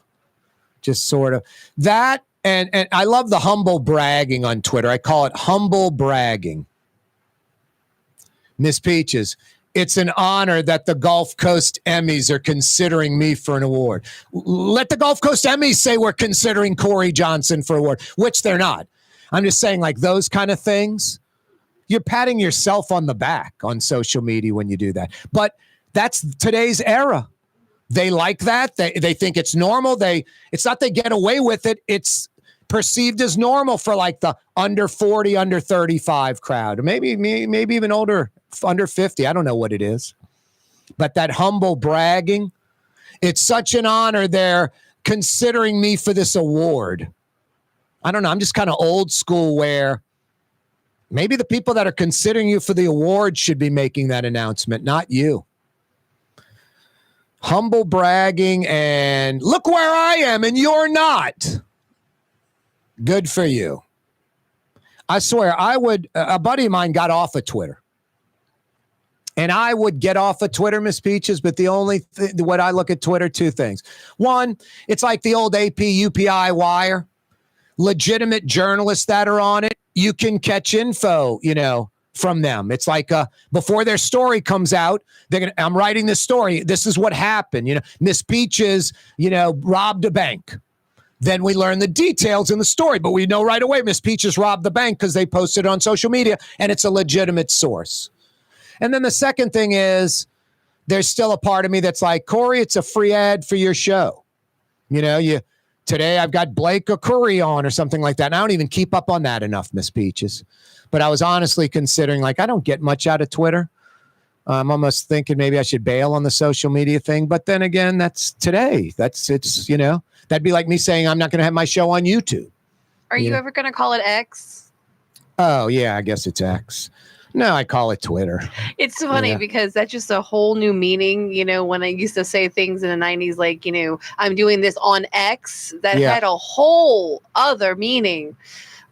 Just sort of that. And I love the humble bragging on Twitter. I call it humble bragging. Miss Peaches, it's an honor that the Gulf Coast Emmys are considering me for an award. Let the Gulf Coast Emmys say we're considering Corey Johnson for an award, which they're not. I'm just saying, like, those kind of things. You're patting yourself on the back on social media when you do that. But that's today's era. They like that. They think it's normal. It's not they get away with it. It's perceived as normal for like the under 40, under 35 crowd, or maybe even older, under 50. I don't know what it is. But that humble bragging, it's such an honor they're considering me for this award. I don't know. I'm just kind of old school where maybe the people that are considering you for the award should be making that announcement, not you. Humble bragging and look where I am and you're not. Good for you. I swear, a buddy of mine got off of Twitter. And I would get off of Twitter, Miss Peaches, but the only when I look at Twitter, two things. One, it's like the old AP, UPI wire. Legitimate journalists that are on it, you can catch info, from them. It's like before their story comes out, I'm writing this story. This is what happened. Miss Peaches, robbed a bank. Then we learn the details in the story, but we know right away Miss Peaches robbed the bank because they posted it on social media, and it's a legitimate source. And then the second thing is there's still a part of me that's like, Corey, it's a free ad for your show. Today I've got Blake Arcuri on or something like that. And I don't even keep up on that enough, Miss Peaches. But I was honestly considering, I don't get much out of Twitter. I'm almost thinking maybe I should bail on the social media thing. But then again, that's today. That'd be like me saying I'm not going to have my show on YouTube.
Are you ever going to call it X?
Oh, yeah, I guess it's X. No, I call it Twitter.
It's funny because that's just a whole new meaning. When I used to say things in the 90s, like, I'm doing this on X, that had a whole other meaning.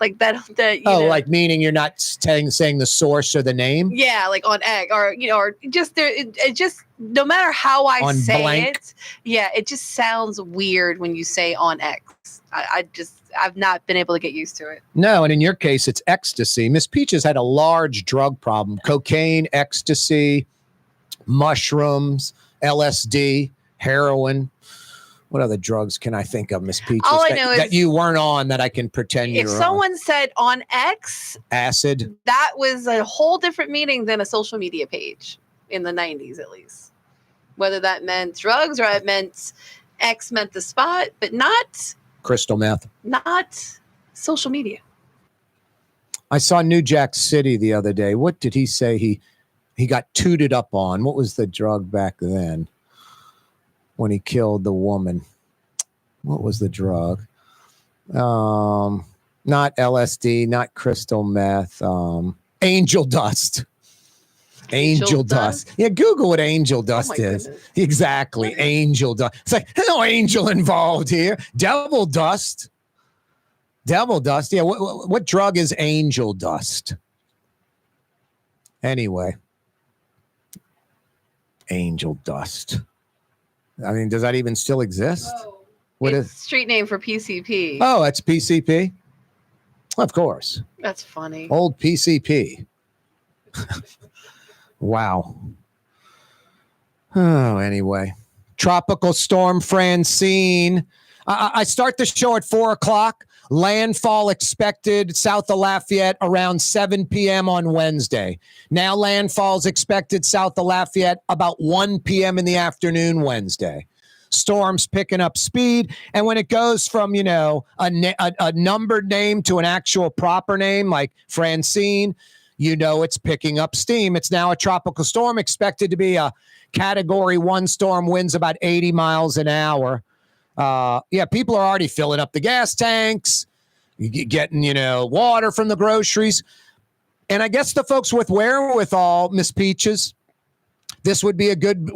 Like that like meaning you're not saying the source or the name. Yeah, like on X or just there. It just no matter how I say blank. It, it just sounds weird when you say on X. I've not been able to get used to it. No, and in your case, it's ecstasy. Miss Peaches had a large drug problem: cocaine, ecstasy, mushrooms, LSD, heroin. What other drugs can I think of, Miss Peaches? All I know is that you weren't on that I can pretend you were on. If someone said on X, acid, that was a whole different meaning than a social media page in the 90s, at least. Whether that meant drugs or it meant X meant the spot, but not crystal meth, not social media. I saw New Jack City the other day. What did he say he got tooted up on? What was the drug back then? When he killed the woman, what was the drug? Not LSD, not crystal meth. Angel dust. Angel dust. Yeah, Google what angel dust is. Goodness. Exactly, angel dust. It's like no angel involved here. Devil dust. Devil dust. Yeah. What drug is angel dust? Anyway, angel dust. I mean, does that even still exist? No. What is street name for PCP? Oh, it's PCP? Of course. That's funny. Old PCP. Wow. Oh, anyway. Tropical Storm Francine. I start the show at 4:00. Landfall expected south of Lafayette around 7 p.m. on Wednesday. Now landfall is expected south of Lafayette about 1 p.m. in the afternoon Wednesday.
storm's picking up speed. And when it goes from, a numbered name to an actual proper name like Francine, it's picking up steam. It's now a tropical storm, expected to be a Category 1 storm, winds about 80 miles an hour. People are already filling up the gas tanks, getting, water from the groceries. And I guess the folks with wherewithal, Miss Peaches, this would be a good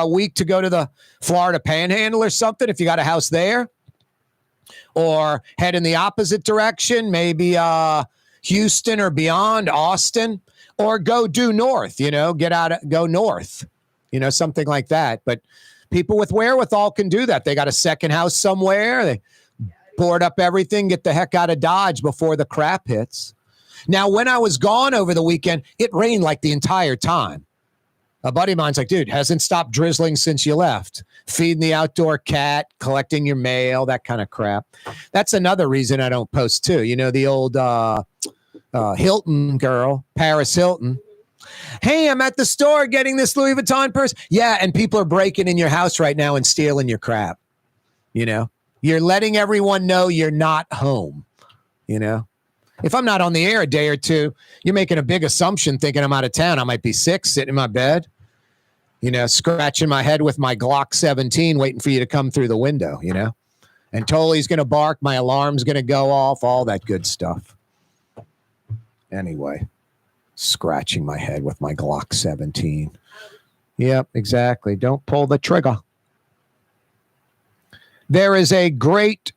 week to go to the Florida Panhandle or something if you got a house there. Or head in the opposite direction, maybe Houston or beyond, Austin. Or go due north, go north, something like that. But people with wherewithal can do that. They got a second house somewhere. They board up everything, get the heck out of Dodge before the crap hits. Now, when I was gone over the weekend, it rained like the entire time. A buddy of mine's like, dude, hasn't stopped drizzling since you left. Feeding the outdoor cat, collecting your mail, that kind of crap. That's another reason I don't post too. The old Hilton girl, Paris Hilton. Hey, I'm at the store getting this Louis Vuitton purse. Yeah, and people are breaking in your house right now and stealing your crap. You're letting everyone know you're not home. If I'm not on the air a day or two, you're making a big assumption thinking I'm out of town. I might be sick, sitting in my bed, scratching my head with my Glock 17, waiting for you to come through the window, And Tolly's going to bark. My alarm's going to go off, all that good stuff. Anyway, scratching my head with my Glock 17. Yep, exactly. Don't pull the trigger. There is a great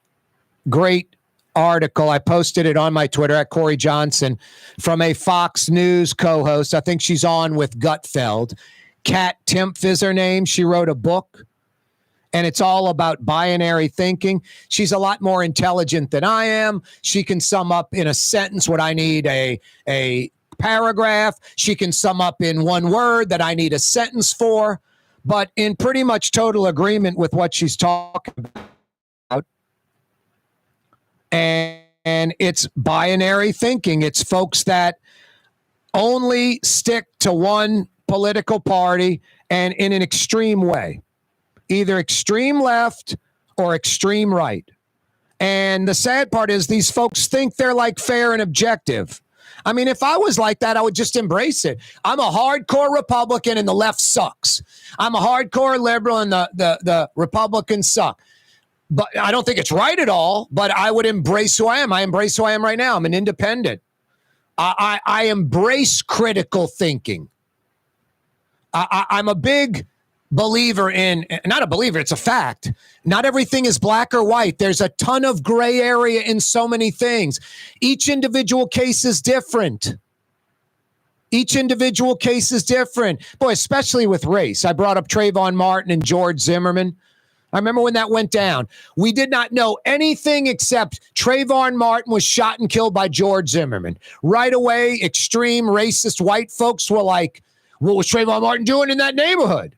article. I posted it on my Twitter at Corey Johnson from a Fox News co-host. I think she's on with Gutfeld. Kat Timpf is her name. She wrote a book, and it's all about binary thinking. She's a lot more intelligent than I am. She can sum up in a sentence what I need a paragraph. She can sum up in one word that I need a sentence for, but in pretty much total agreement with what she's talking about. And it's binary thinking. It's folks that only stick to one political party and in an extreme way, either extreme left or extreme right. And the sad part is these folks think they're like fair and objective. I mean, if I was like that, I would just embrace it. I'm a hardcore Republican and the left sucks. I'm a hardcore liberal and the Republicans suck. But I don't think it's right at all, but I would embrace who I am. I embrace who I am right now. I'm an independent. I embrace critical thinking. I'm a big believer in, not a believer, it's a fact. Not everything is black or white. There's a ton of gray area in so many things. Each individual case is different. Each individual case is different. Boy, especially with race. I brought up Trayvon Martin and George Zimmerman. I remember when that went down. We did not know anything except Trayvon Martin was shot and killed by George Zimmerman. Right away, extreme racist white folks were like, what was Trayvon Martin doing in that neighborhood?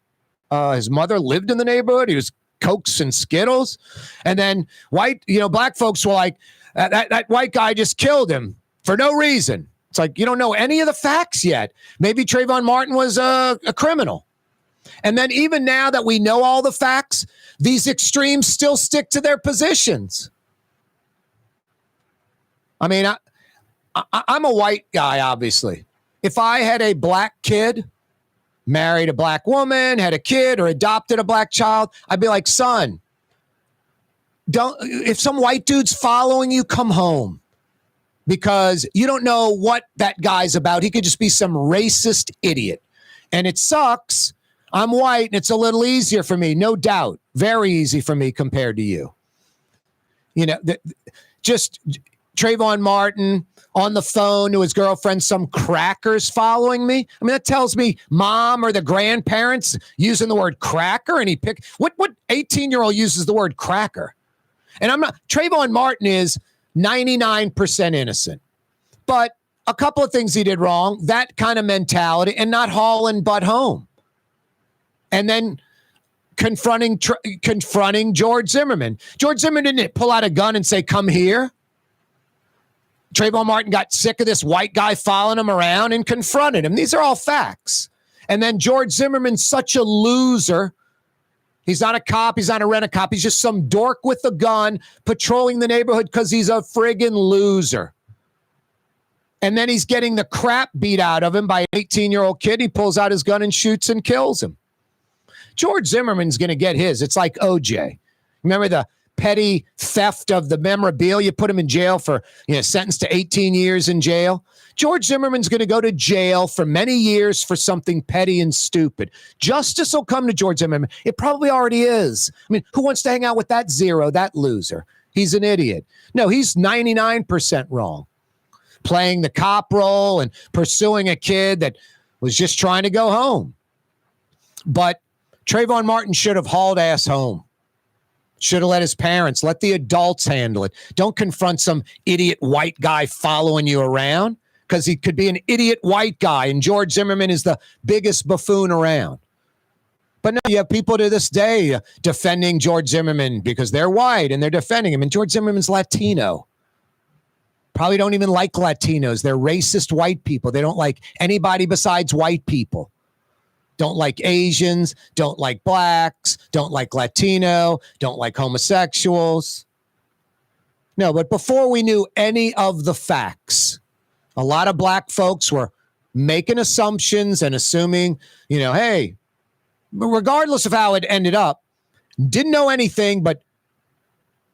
His mother lived in the neighborhood. He was Cokes and Skittles. And then black folks were like, that white guy just killed him for no reason. It's like, you don't know any of the facts yet. Maybe Trayvon Martin was a criminal. And then even now that we know all the facts, these extremes still stick to their positions. I mean, I'm a white guy, obviously. If I had a black kid, married a black woman, had a kid, or adopted a black child, I'd be like, son, if some white dude's following you, come home. Because you don't know what that guy's about. He could just be some racist idiot. And it sucks. I'm white, and it's a little easier for me, no doubt. Very easy for me compared to you. Just Trayvon Martin on the phone to his girlfriend, some crackers following me. I mean, that tells me mom or the grandparents using the word cracker, and he picked what 18-year-old uses the word cracker. And Trayvon Martin is 99% innocent. But a couple of things he did wrong, that kind of mentality, and not hauling butt home. And then confronting George Zimmerman. George Zimmerman didn't pull out a gun and say, come here. Trayvon Martin got sick of this white guy following him around and confronted him. These are all facts. And then George Zimmerman's such a loser He's not a cop. He's not a rent-a-cop. He's just some dork with a gun patrolling the neighborhood because he's a friggin' loser. And then he's getting the crap beat out of him by an 18-year-old kid. He pulls out his gun and shoots and kills him. George Zimmerman's going to get his. It's like OJ. Remember the petty theft of the memorabilia? Put him in jail for, sentenced to 18 years in jail. George Zimmerman's going to go to jail for many years for something petty and stupid. Justice will come to George Zimmerman. It probably already is. I mean, who wants to hang out with that zero, that loser? He's an idiot. No, he's 99% wrong. Playing the cop role and pursuing a kid that was just trying to go home. But Trayvon Martin should have hauled ass home. Should have let his parents, let the adults handle it. Don't confront some idiot white guy following you around, because he could be an idiot white guy, and George Zimmerman is the biggest buffoon around. But no, you have people to this day defending George Zimmerman because they're white and they're defending him. And George Zimmerman's Latino. Probably don't even like Latinos. They're racist white people. They don't like anybody besides white people. Don't like Asians, don't like blacks, don't like Latino, don't like homosexuals. No, but before we knew any of the facts, a lot of black folks were making assumptions and assuming, hey, regardless of how it ended up, didn't know anything, but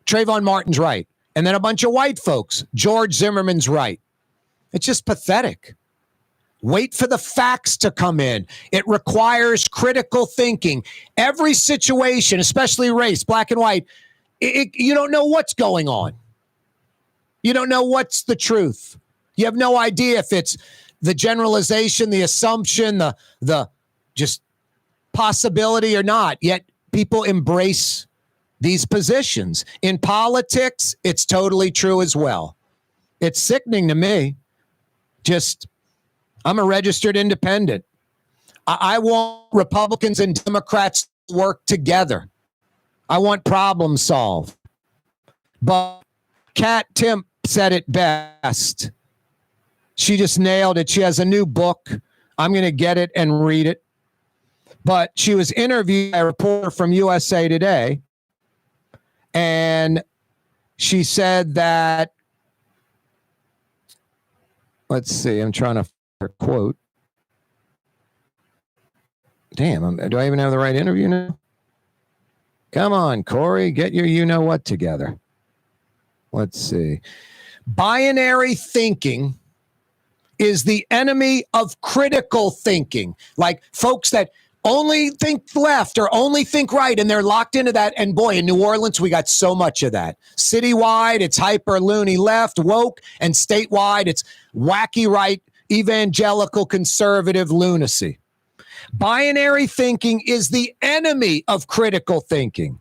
Trayvon Martin's right. And then a bunch of white folks, George Zimmerman's right. It's just pathetic. Wait for the facts to come in. It requires critical thinking. Every situation, especially race, black and white, you don't know what's going on. You don't know what's the truth. You have no idea if it's the generalization, the assumption, the just possibility or not. Yet people embrace these positions. In politics, it's totally true as well. It's sickening to me. I'm a registered independent. I want Republicans and Democrats to work together. I want problem solved. But Kat Timp said it best. She just nailed it. She has a new book. I'm going to get it and read it. But she was interviewed by a reporter from USA Today. And she said that, let's see, I'm trying to find her quote. Damn, do I even have the right interview now? Come on, Corey, get your you-know-what together. Let's see. Binary thinking is the enemy of critical thinking. Like folks that only think left or only think right, and they're locked into that. And boy, in New Orleans, we got so much of that. Citywide, it's hyper loony left, woke, and statewide, it's wacky right, evangelical conservative lunacy. Binary thinking is the enemy of critical thinking.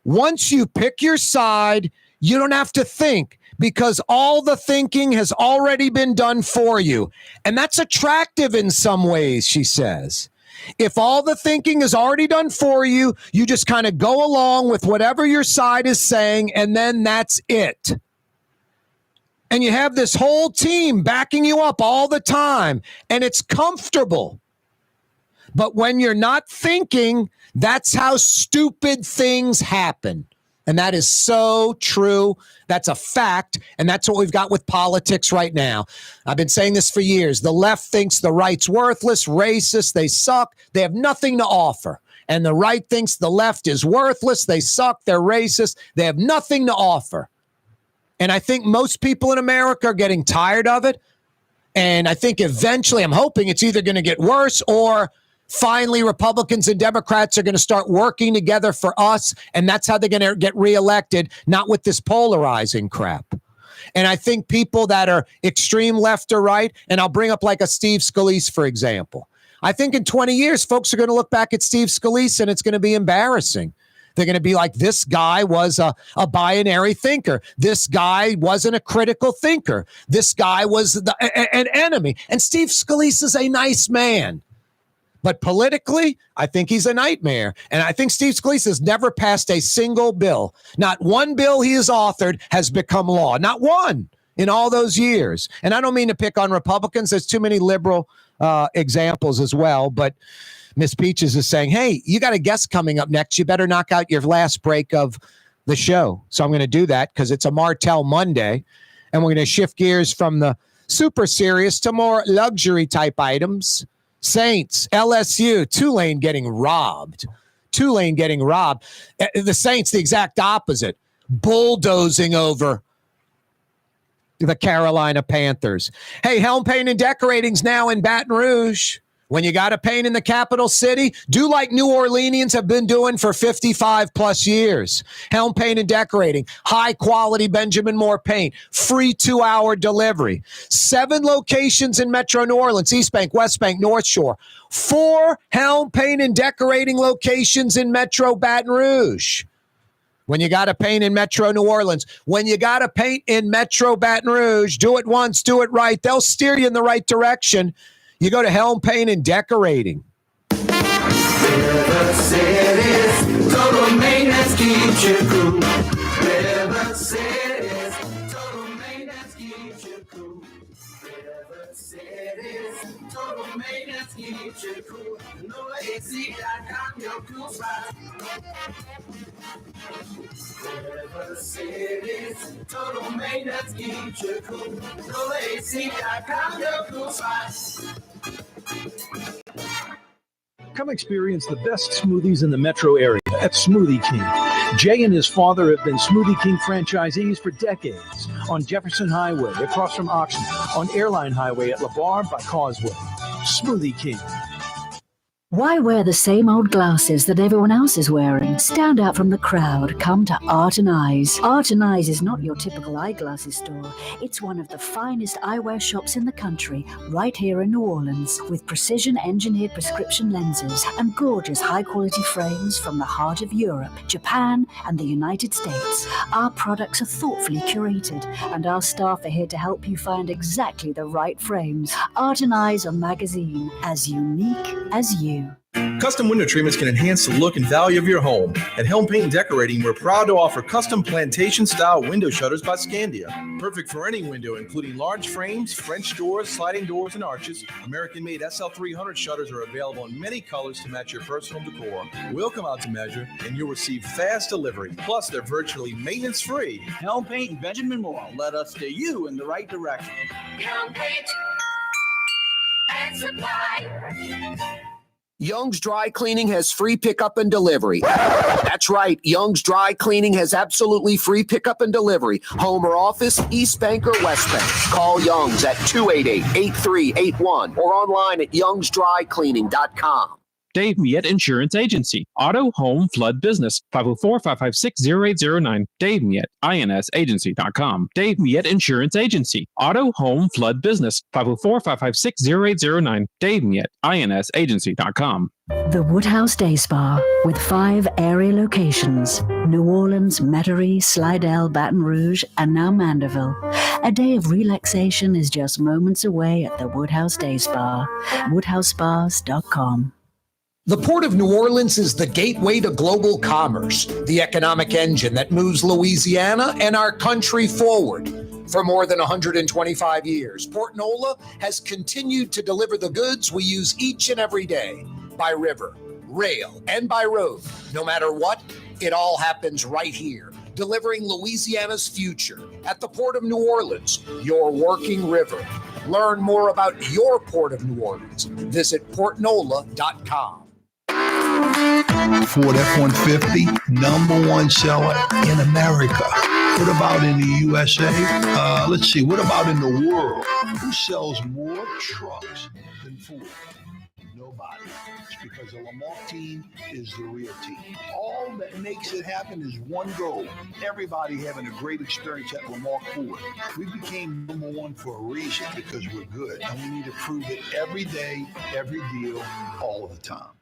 Once you pick your side, you don't have to think, because all the thinking has already been done for you. And that's attractive in some ways, she says. If all the thinking is already done for you, you just kind of go along with whatever your side is saying, and then that's it. And you have this whole team backing you up all the time, and it's comfortable. But when you're not thinking, that's how stupid things happen. And that is so true. That's a fact. And that's what we've got with politics right now. I've been saying this for years. The left thinks the right's worthless, racist, they suck, they have nothing to offer. And the right thinks the left is worthless, they suck, they're racist, they have nothing to offer. And I think most people in America are getting tired of it. And I think eventually, I'm hoping it's either going to get worse, or finally Republicans and Democrats are going to start working together for us. And that's how they're going to get reelected, not with this polarizing crap. And I think people that are extreme left or right, and I'll bring up like a Steve Scalise, for example. I think in 20 years, folks are going to look back at Steve Scalise and it's going to be embarrassing. They're going to be like, this guy was a binary thinker. This guy wasn't a critical thinker. This guy was an enemy. And Steve Scalise is a nice man. But politically, I think he's a nightmare. And I think Steve Scalise has never passed a single bill. Not one bill he has authored has become law. Not one in all those years. And I don't mean to pick on Republicans. There's too many liberal examples as well. But Miss Peaches is saying, hey, you got a guest coming up next. You better knock out your last break of the show. So I'm going to do that because it's a Martel Monday. And we're going to shift gears from the super serious to more luxury type items. Saints, LSU, Tulane getting robbed. The Saints, the exact opposite, bulldozing over the Carolina Panthers. Hey, Helm Paint and Decorating's now in Baton Rouge. When you got to paint in the capital city, do like New Orleanians have been doing for 55 plus years. Helm Paint and Decorating, high quality Benjamin Moore paint, free 2-hour delivery. 7 locations in Metro New Orleans, East Bank, West Bank, North Shore. 4 Helm Paint and Decorating locations in Metro Baton Rouge. When you got to paint in Metro New Orleans, when you got to paint in Metro Baton Rouge, do it once, do it right. They'll steer you in the right direction. You go to Helm Paint and Decorating.
River City's total maintenance keeps you cool. River City's total maintenance keeps you cool. River City's total maintenance keeps you cool. NOLA.com, your cool spot. River City's total maintenance keeps you cool. NOLA.com, your cool spot.
Come experience the best smoothies in the metro area at Smoothie King. Jay and his father have been Smoothie King franchisees for decades on Jefferson Highway across from Oxnard, on Airline Highway at LeBar by Causeway. Smoothie King.
Why wear the same old glasses that everyone else is wearing? Stand out from the crowd. Come to Art and Eyes. Art and Eyes is not your typical eyeglasses store. It's one of the finest eyewear shops in the country, right here in New Orleans, with precision-engineered prescription lenses and gorgeous high-quality frames from the heart of Europe, Japan, and the United States. Our products are thoughtfully curated, and our staff are here to help you find exactly the right frames. Art and Eyes are magazine, as unique as you.
Custom window treatments can enhance the look and value of your home. At Helm Paint and Decorating, we're proud to offer custom plantation-style window shutters by Scandia. Perfect for any window, including large frames, French doors, sliding doors, and arches. American-made SL300 shutters are available in many colors to match your personal decor. We'll come out to measure, and you'll receive fast delivery. Plus, they're virtually maintenance-free.
Helm Paint and Benjamin Moore led us steer you in the right direction.
Helm Paint and Supply.
Young's Dry Cleaning has free pickup and delivery. That's right. Young's Dry Cleaning has absolutely free pickup and delivery. Home or office, East Bank or West Bank. Call Young's at 288-8381 or online at youngsdrycleaning.com.
Dave Miette Insurance Agency. Auto, home, flood, business. 504-556-0809. Dave Miette, insagency.com. Dave Miette Insurance Agency. Auto, home, flood, business. 504-556-0809. Dave Miette, insagency.com.
The Woodhouse Day Spa, with 5 area locations: New Orleans, Metairie, Slidell, Baton Rouge, and now Mandeville. A day of relaxation is just moments away at the Woodhouse Day Spa. WoodhouseSpas.com.
The Port of New Orleans is the gateway to global commerce, the economic engine that moves Louisiana and our country forward. For more than 125 years, Port NOLA has continued to deliver the goods we use each and every day, by river, rail, and by road. No matter what, it all happens right here, delivering Louisiana's future at the Port of New Orleans, your working river. Learn more about your Port of New Orleans. Visit portnola.com.
Ford F-150, #1 seller in America. What about in the USA? Let's see, what about in the world? Who sells more trucks than Ford? Nobody. It's because the Lamar team is the real team. All that makes it happen is one goal. Everybody having a great experience at Lamar Ford. We became #1 for a reason, because we're good. And we need to prove it every day, every deal, all the time.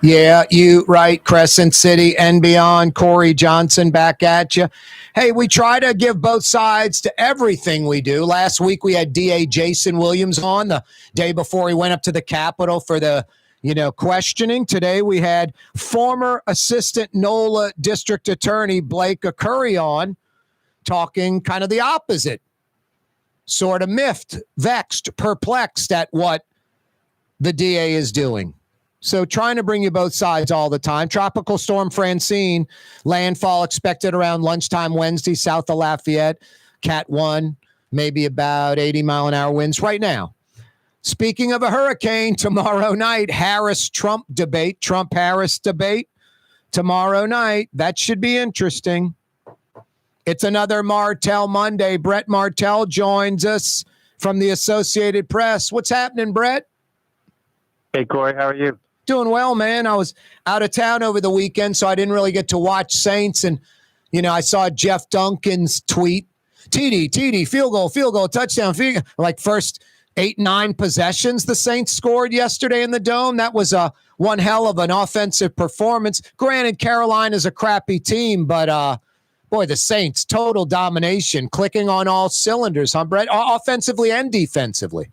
Yeah, you right. Crescent City and beyond. Corey Johnson back at you. Hey, we try to give both sides to everything we do. Last week we had DA Jason Williams on the day before he went up to the Capitol for the questioning. Today we had former Assistant NOLA District Attorney Blake Arcuri on, talking kind of the opposite. Sort of miffed, vexed, perplexed at what the DA is doing. So trying to bring you both sides all the time. Tropical storm Francine, landfall expected around lunchtime Wednesday, south of Lafayette. Cat 1, maybe about 80-mile-an-hour winds right now. Speaking of a hurricane, tomorrow night, Harris-Trump debate, Trump-Harris debate. Tomorrow night, that should be interesting. It's another Martel Monday. Brett Martel joins us from the Associated Press. What's happening, Brett?
Hey, Corey, how are you?
Doing well, man. I was out of town over the weekend, so I didn't really get to watch Saints. And, I saw Jeff Duncan's tweet. TD, field goal, touchdown, field. Like first 8-9 possessions the Saints scored yesterday in the Dome. That was one hell of an offensive performance. Granted, Carolina's a crappy team, but boy, the Saints, total domination, clicking on all cylinders, huh, Brett? Offensively and defensively.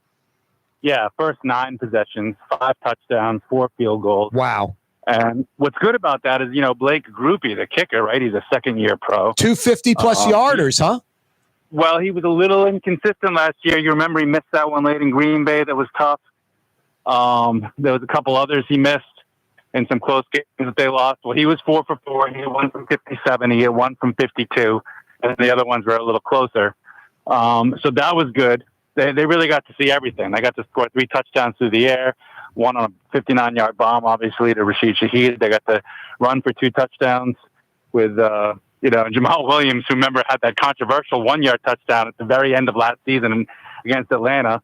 Yeah, first 9 possessions, 5 touchdowns, 4 field goals.
Wow.
And what's good about that is, Blake Grupe, the kicker, right? He's a second-year pro.
250-plus yarders, huh?
Well, he was a little inconsistent last year. You remember he missed that one late in Green Bay that was tough. There was a couple others he missed in some close games that they lost. Well, he was 4 for 4. He had 1 from 57. He had 1 from 52. And the other ones were a little closer. So that was good. They really got to see everything. They got to score 3 touchdowns through the air, 1 on a 59-yard bomb, obviously, to Rashid Shaheed. They got to run for 2 touchdowns with, Jamal Williams, who, remember, had that controversial 1-yard touchdown at the very end of last season against Atlanta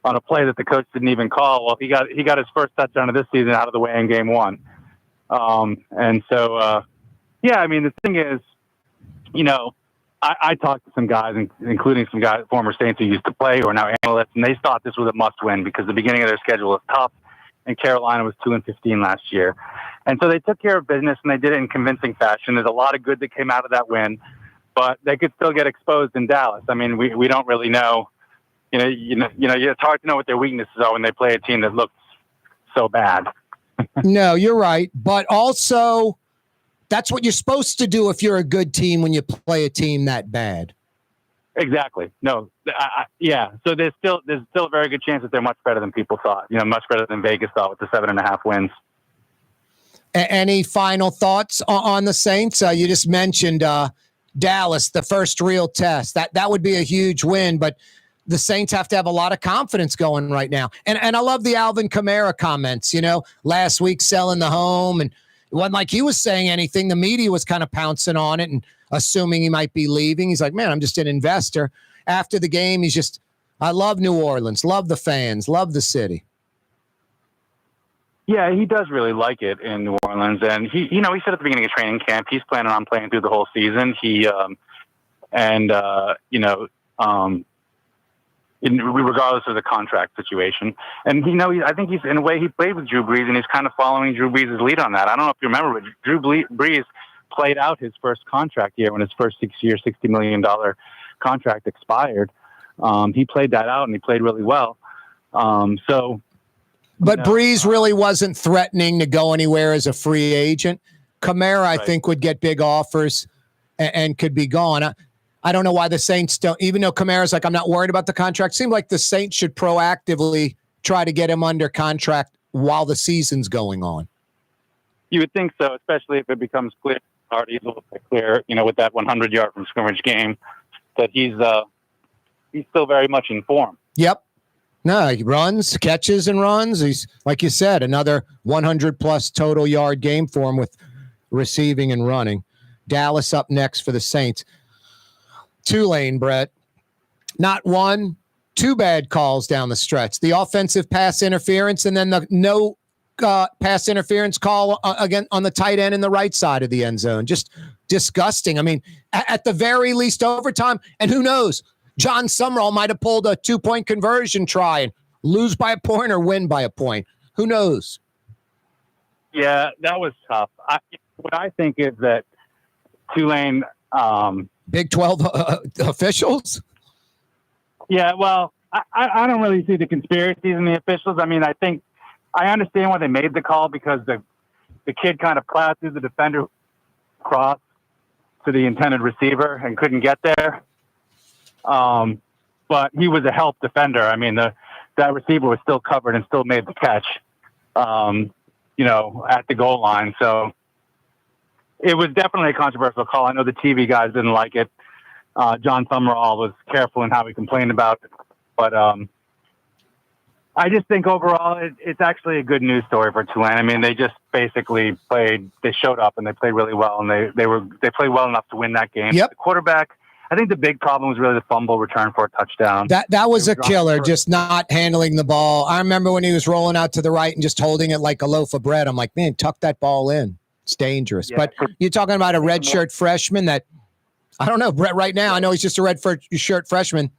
on a play that the coach didn't even call. Well, he got his first touchdown of this season out of the way in game 1. The thing is, I talked to some guys, including some guys, former Saints who used to play, who are now analysts, and they thought this was a must-win because the beginning of their schedule was tough, and Carolina was 2-15 last year. And so they took care of business, and they did it in convincing fashion. There's a lot of good that came out of that win, but they could still get exposed in Dallas. I mean, we don't really know. It's hard to know what their weaknesses are when they play a team that looks so bad.
No, you're right, but also that's what you're supposed to do if you're a good team when you play a team that bad.
Exactly. No. So there's still a very good chance that they're much better than people thought. Much better than Vegas thought with the 7.5 wins.
Any final thoughts on the Saints? You just mentioned Dallas, the first real test. That would be a huge win, but the Saints have to have a lot of confidence going right now. And I love the Alvin Kamara comments. Last week selling the home, and it wasn't like he was saying anything. The media was kind of pouncing on it and assuming he might be leaving. He's like, man, I'm just an investor. After the game, he's just, I love New Orleans, love the fans, love the city.
Yeah, he does really like it in New Orleans. And he said at the beginning of training camp, he's planning on playing through the whole season. Regardless of the contract situation. And, I think he's, in a way, he played with Drew Brees, and he's kind of following Drew Brees' lead on that. I don't know if you remember, but Drew Brees played out his first contract year when his first 6-year, $60 million contract expired. He played that out, and he played really well.
But Brees really wasn't threatening to go anywhere as a free agent. Kamara, I think, would get big offers and could be gone. I don't know why the Saints don't, even though Kamara's like, I'm not worried about the contract. Seemed like the Saints should proactively try to get him under contract while the season's going on.
You would think so, especially if it becomes clear, already a little bit clear, with that 100-yard from scrimmage game, that he's still very much in form.
Yep. No, he runs, catches, and runs. He's, like you said, another 100-plus total yard game for him with receiving and running. Dallas up next for the Saints. Tulane, Brett. Not 1, 2 bad calls down the stretch. The offensive pass interference and then the no pass interference call again on the tight end in the right side of the end zone. Just disgusting. I mean, at the very least overtime, and who knows, John Summerall might have pulled a 2-point conversion try and lose by a point or win by a point. Who knows?
Yeah, that was tough. What I think is that Tulane,
Big 12 officials.
Yeah, well, I don't really see the conspiracies in the officials. I mean, I understand why they made the call, because the kid kind of plowed through the defender cross to the intended receiver and couldn't get there. But he was a help defender. I mean, that receiver was still covered and still made the catch, at the goal line. So it was definitely a controversial call. I know the TV guys didn't like it. John Summerall was careful in how he complained about it. But I just think overall it's actually a good news story for Tulane. I mean, they just basically they showed up and they played really well, and they played well enough to win that game.
Yep.
The quarterback, I think the big problem was really the fumble return for a touchdown.
That was a killer, just not handling the ball. I remember when he was rolling out to the right and just holding it like a loaf of bread. I'm like, man, tuck that ball in. It's dangerous.
Yeah.
But you're talking about a redshirt freshman that, I don't know, Brett, right now, I know he's just a redshirt freshman.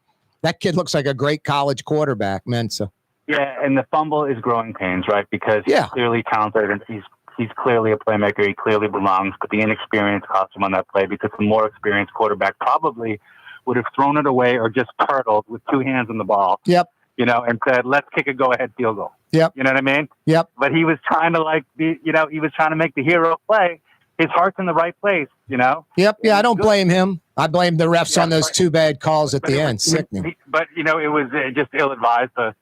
That kid looks like a great college quarterback, Mensa.
Yeah, and the fumble is growing pains, right? Because he's clearly talented and he's clearly a playmaker. He clearly belongs, but the inexperience cost him on that play, because the more experienced quarterback probably would have thrown it away or just turtled with two hands on the ball.
Yep.
And said, let's kick a go-ahead field goal.
Yep.
You know what I mean?
Yep.
But he was trying to he was trying to make the hero play. His heart's in the right place,
Yep. Yeah, I don't blame him. I blame the refs on those two bad calls at the end. Sickening.
But, it was just ill-advised to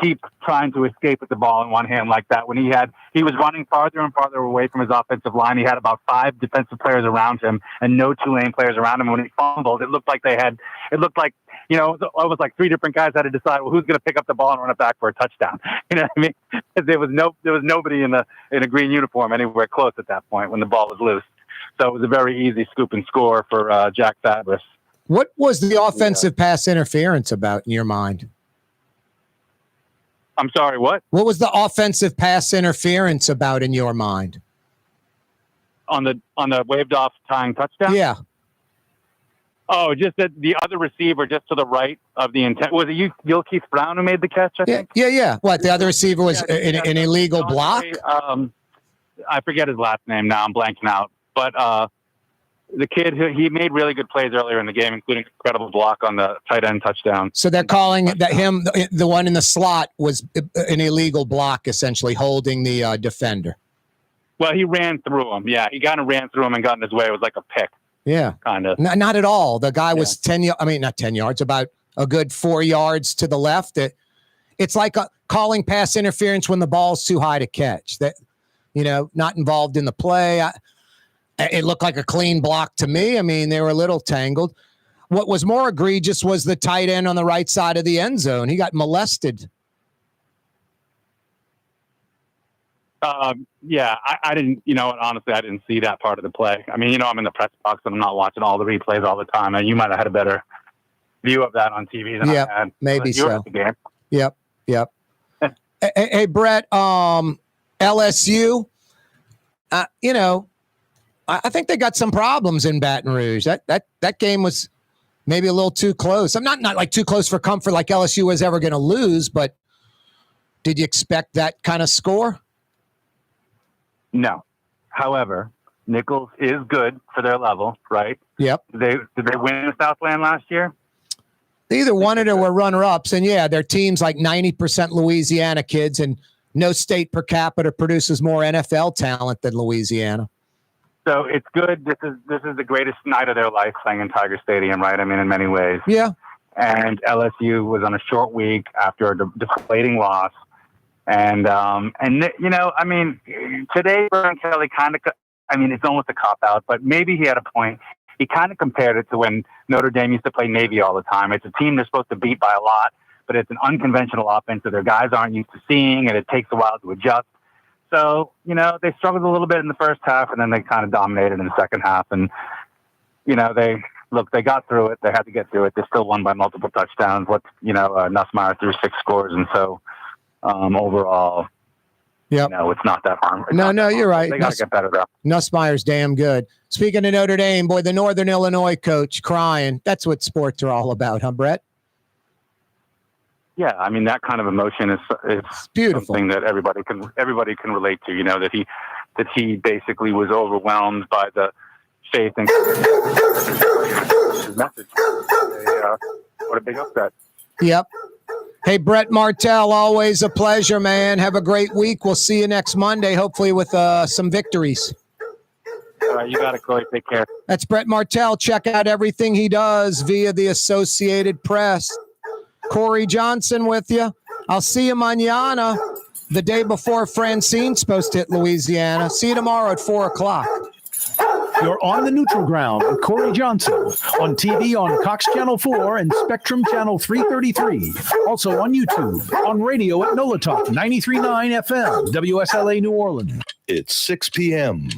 keep trying to escape with the ball in one hand like that when he was running farther and farther away from his offensive line. He had about 5 defensive players around him and no Tulane players around him. When he fumbled, it looked like it was like 3 different guys had to decide, well, who's going to pick up the ball and run it back for a touchdown. You know what I mean? There was nobody in a green uniform anywhere close at that point when the ball was loose. So it was a very easy scoop and score for Jack Fabris.
What was the offensive pass interference about in your mind?
I'm sorry, what?
What was the offensive pass interference about in your mind?
On the waved off tying touchdown?
Yeah.
Oh, just that the other receiver just to the right of the intent. Was it Keith Brown who made the catch, I think?
Yeah. What, the other receiver was an illegal block?
I forget his last name now. I'm blanking out. But the kid, he made really good plays earlier in the game, including an incredible block on the tight end touchdown.
So they're calling that him, the one in the slot, was an illegal block, essentially holding the defender.
Well, he ran through him. Yeah, he kind of ran through him and got in his way. It was like a pick.
Yeah.
Kind of.
Not at all. The guy was not 10 yards, about a good 4 yards to the left. It's like calling pass interference when the ball's too high to catch. That, not involved in the play. It looked like a clean block to me. I mean, they were a little tangled. What was more egregious was the tight end on the right side of the end zone. He got molested.
Yeah, I didn't, honestly, I didn't see that part of the play. I mean, I'm in the press box and I'm not watching all the replays all the time. And you might have had a better view of that on TV than I had.
Maybe
you were
so.
at the game.
Yep. Hey, Brett, LSU, I think they got some problems in Baton Rouge. That game was maybe a little too close. I'm not like too close for comfort like LSU was ever going to lose, but did you expect that kind of score?
No. However, Nichols is good for their level, right?
Yep.
Did they win the Southland last year?
They either won it or were runner-ups, and their team's like 90% Louisiana kids, and no state per capita produces more NFL talent than Louisiana.
So it's good. This is the greatest night of their life playing in Tiger Stadium, right? I mean, in many ways.
Yeah.
And LSU was on a short week after a deflating loss. And I mean, today, Brian Kelly it's almost a cop-out, but maybe he had a point. He kind of compared it to when Notre Dame used to play Navy all the time. It's a team they're supposed to beat by a lot, but it's an unconventional offense that their guys aren't used to seeing, and it takes a while to adjust. So, they struggled a little bit in the first half, and then they kind of dominated in the second half. And, they got through it. They had to get through it. They still won by multiple touchdowns. Nussmeier threw 6 scores. And so, overall, it's not that hard.
No, you're right.
They got to get better, though.
Nussmeier's damn good. Speaking of Notre Dame, boy, the Northern Illinois coach crying. That's what sports are all about, huh, Brett?
Yeah, I mean, that kind of emotion is
beautiful.
Something that everybody can relate to. You know, that he basically was overwhelmed by the faith and his message. What a big upset.
Yep. Hey, Brett Martel, always a pleasure, man. Have a great week. We'll see you next Monday, hopefully with some victories.
All right, you got it, Corey. Take care.
That's Brett Martel. Check out everything he does via the Associated Press. Corey Johnson with you. I'll see you mañana, the day before Francine's supposed to hit Louisiana. See you tomorrow at 4 o'clock.
You're on the neutral ground with Corey Johnson on TV on Cox Channel 4 and Spectrum Channel 333. Also on YouTube, on radio at NOLA Talk 93.9 FM, WSLA New Orleans.
It's 6 p.m.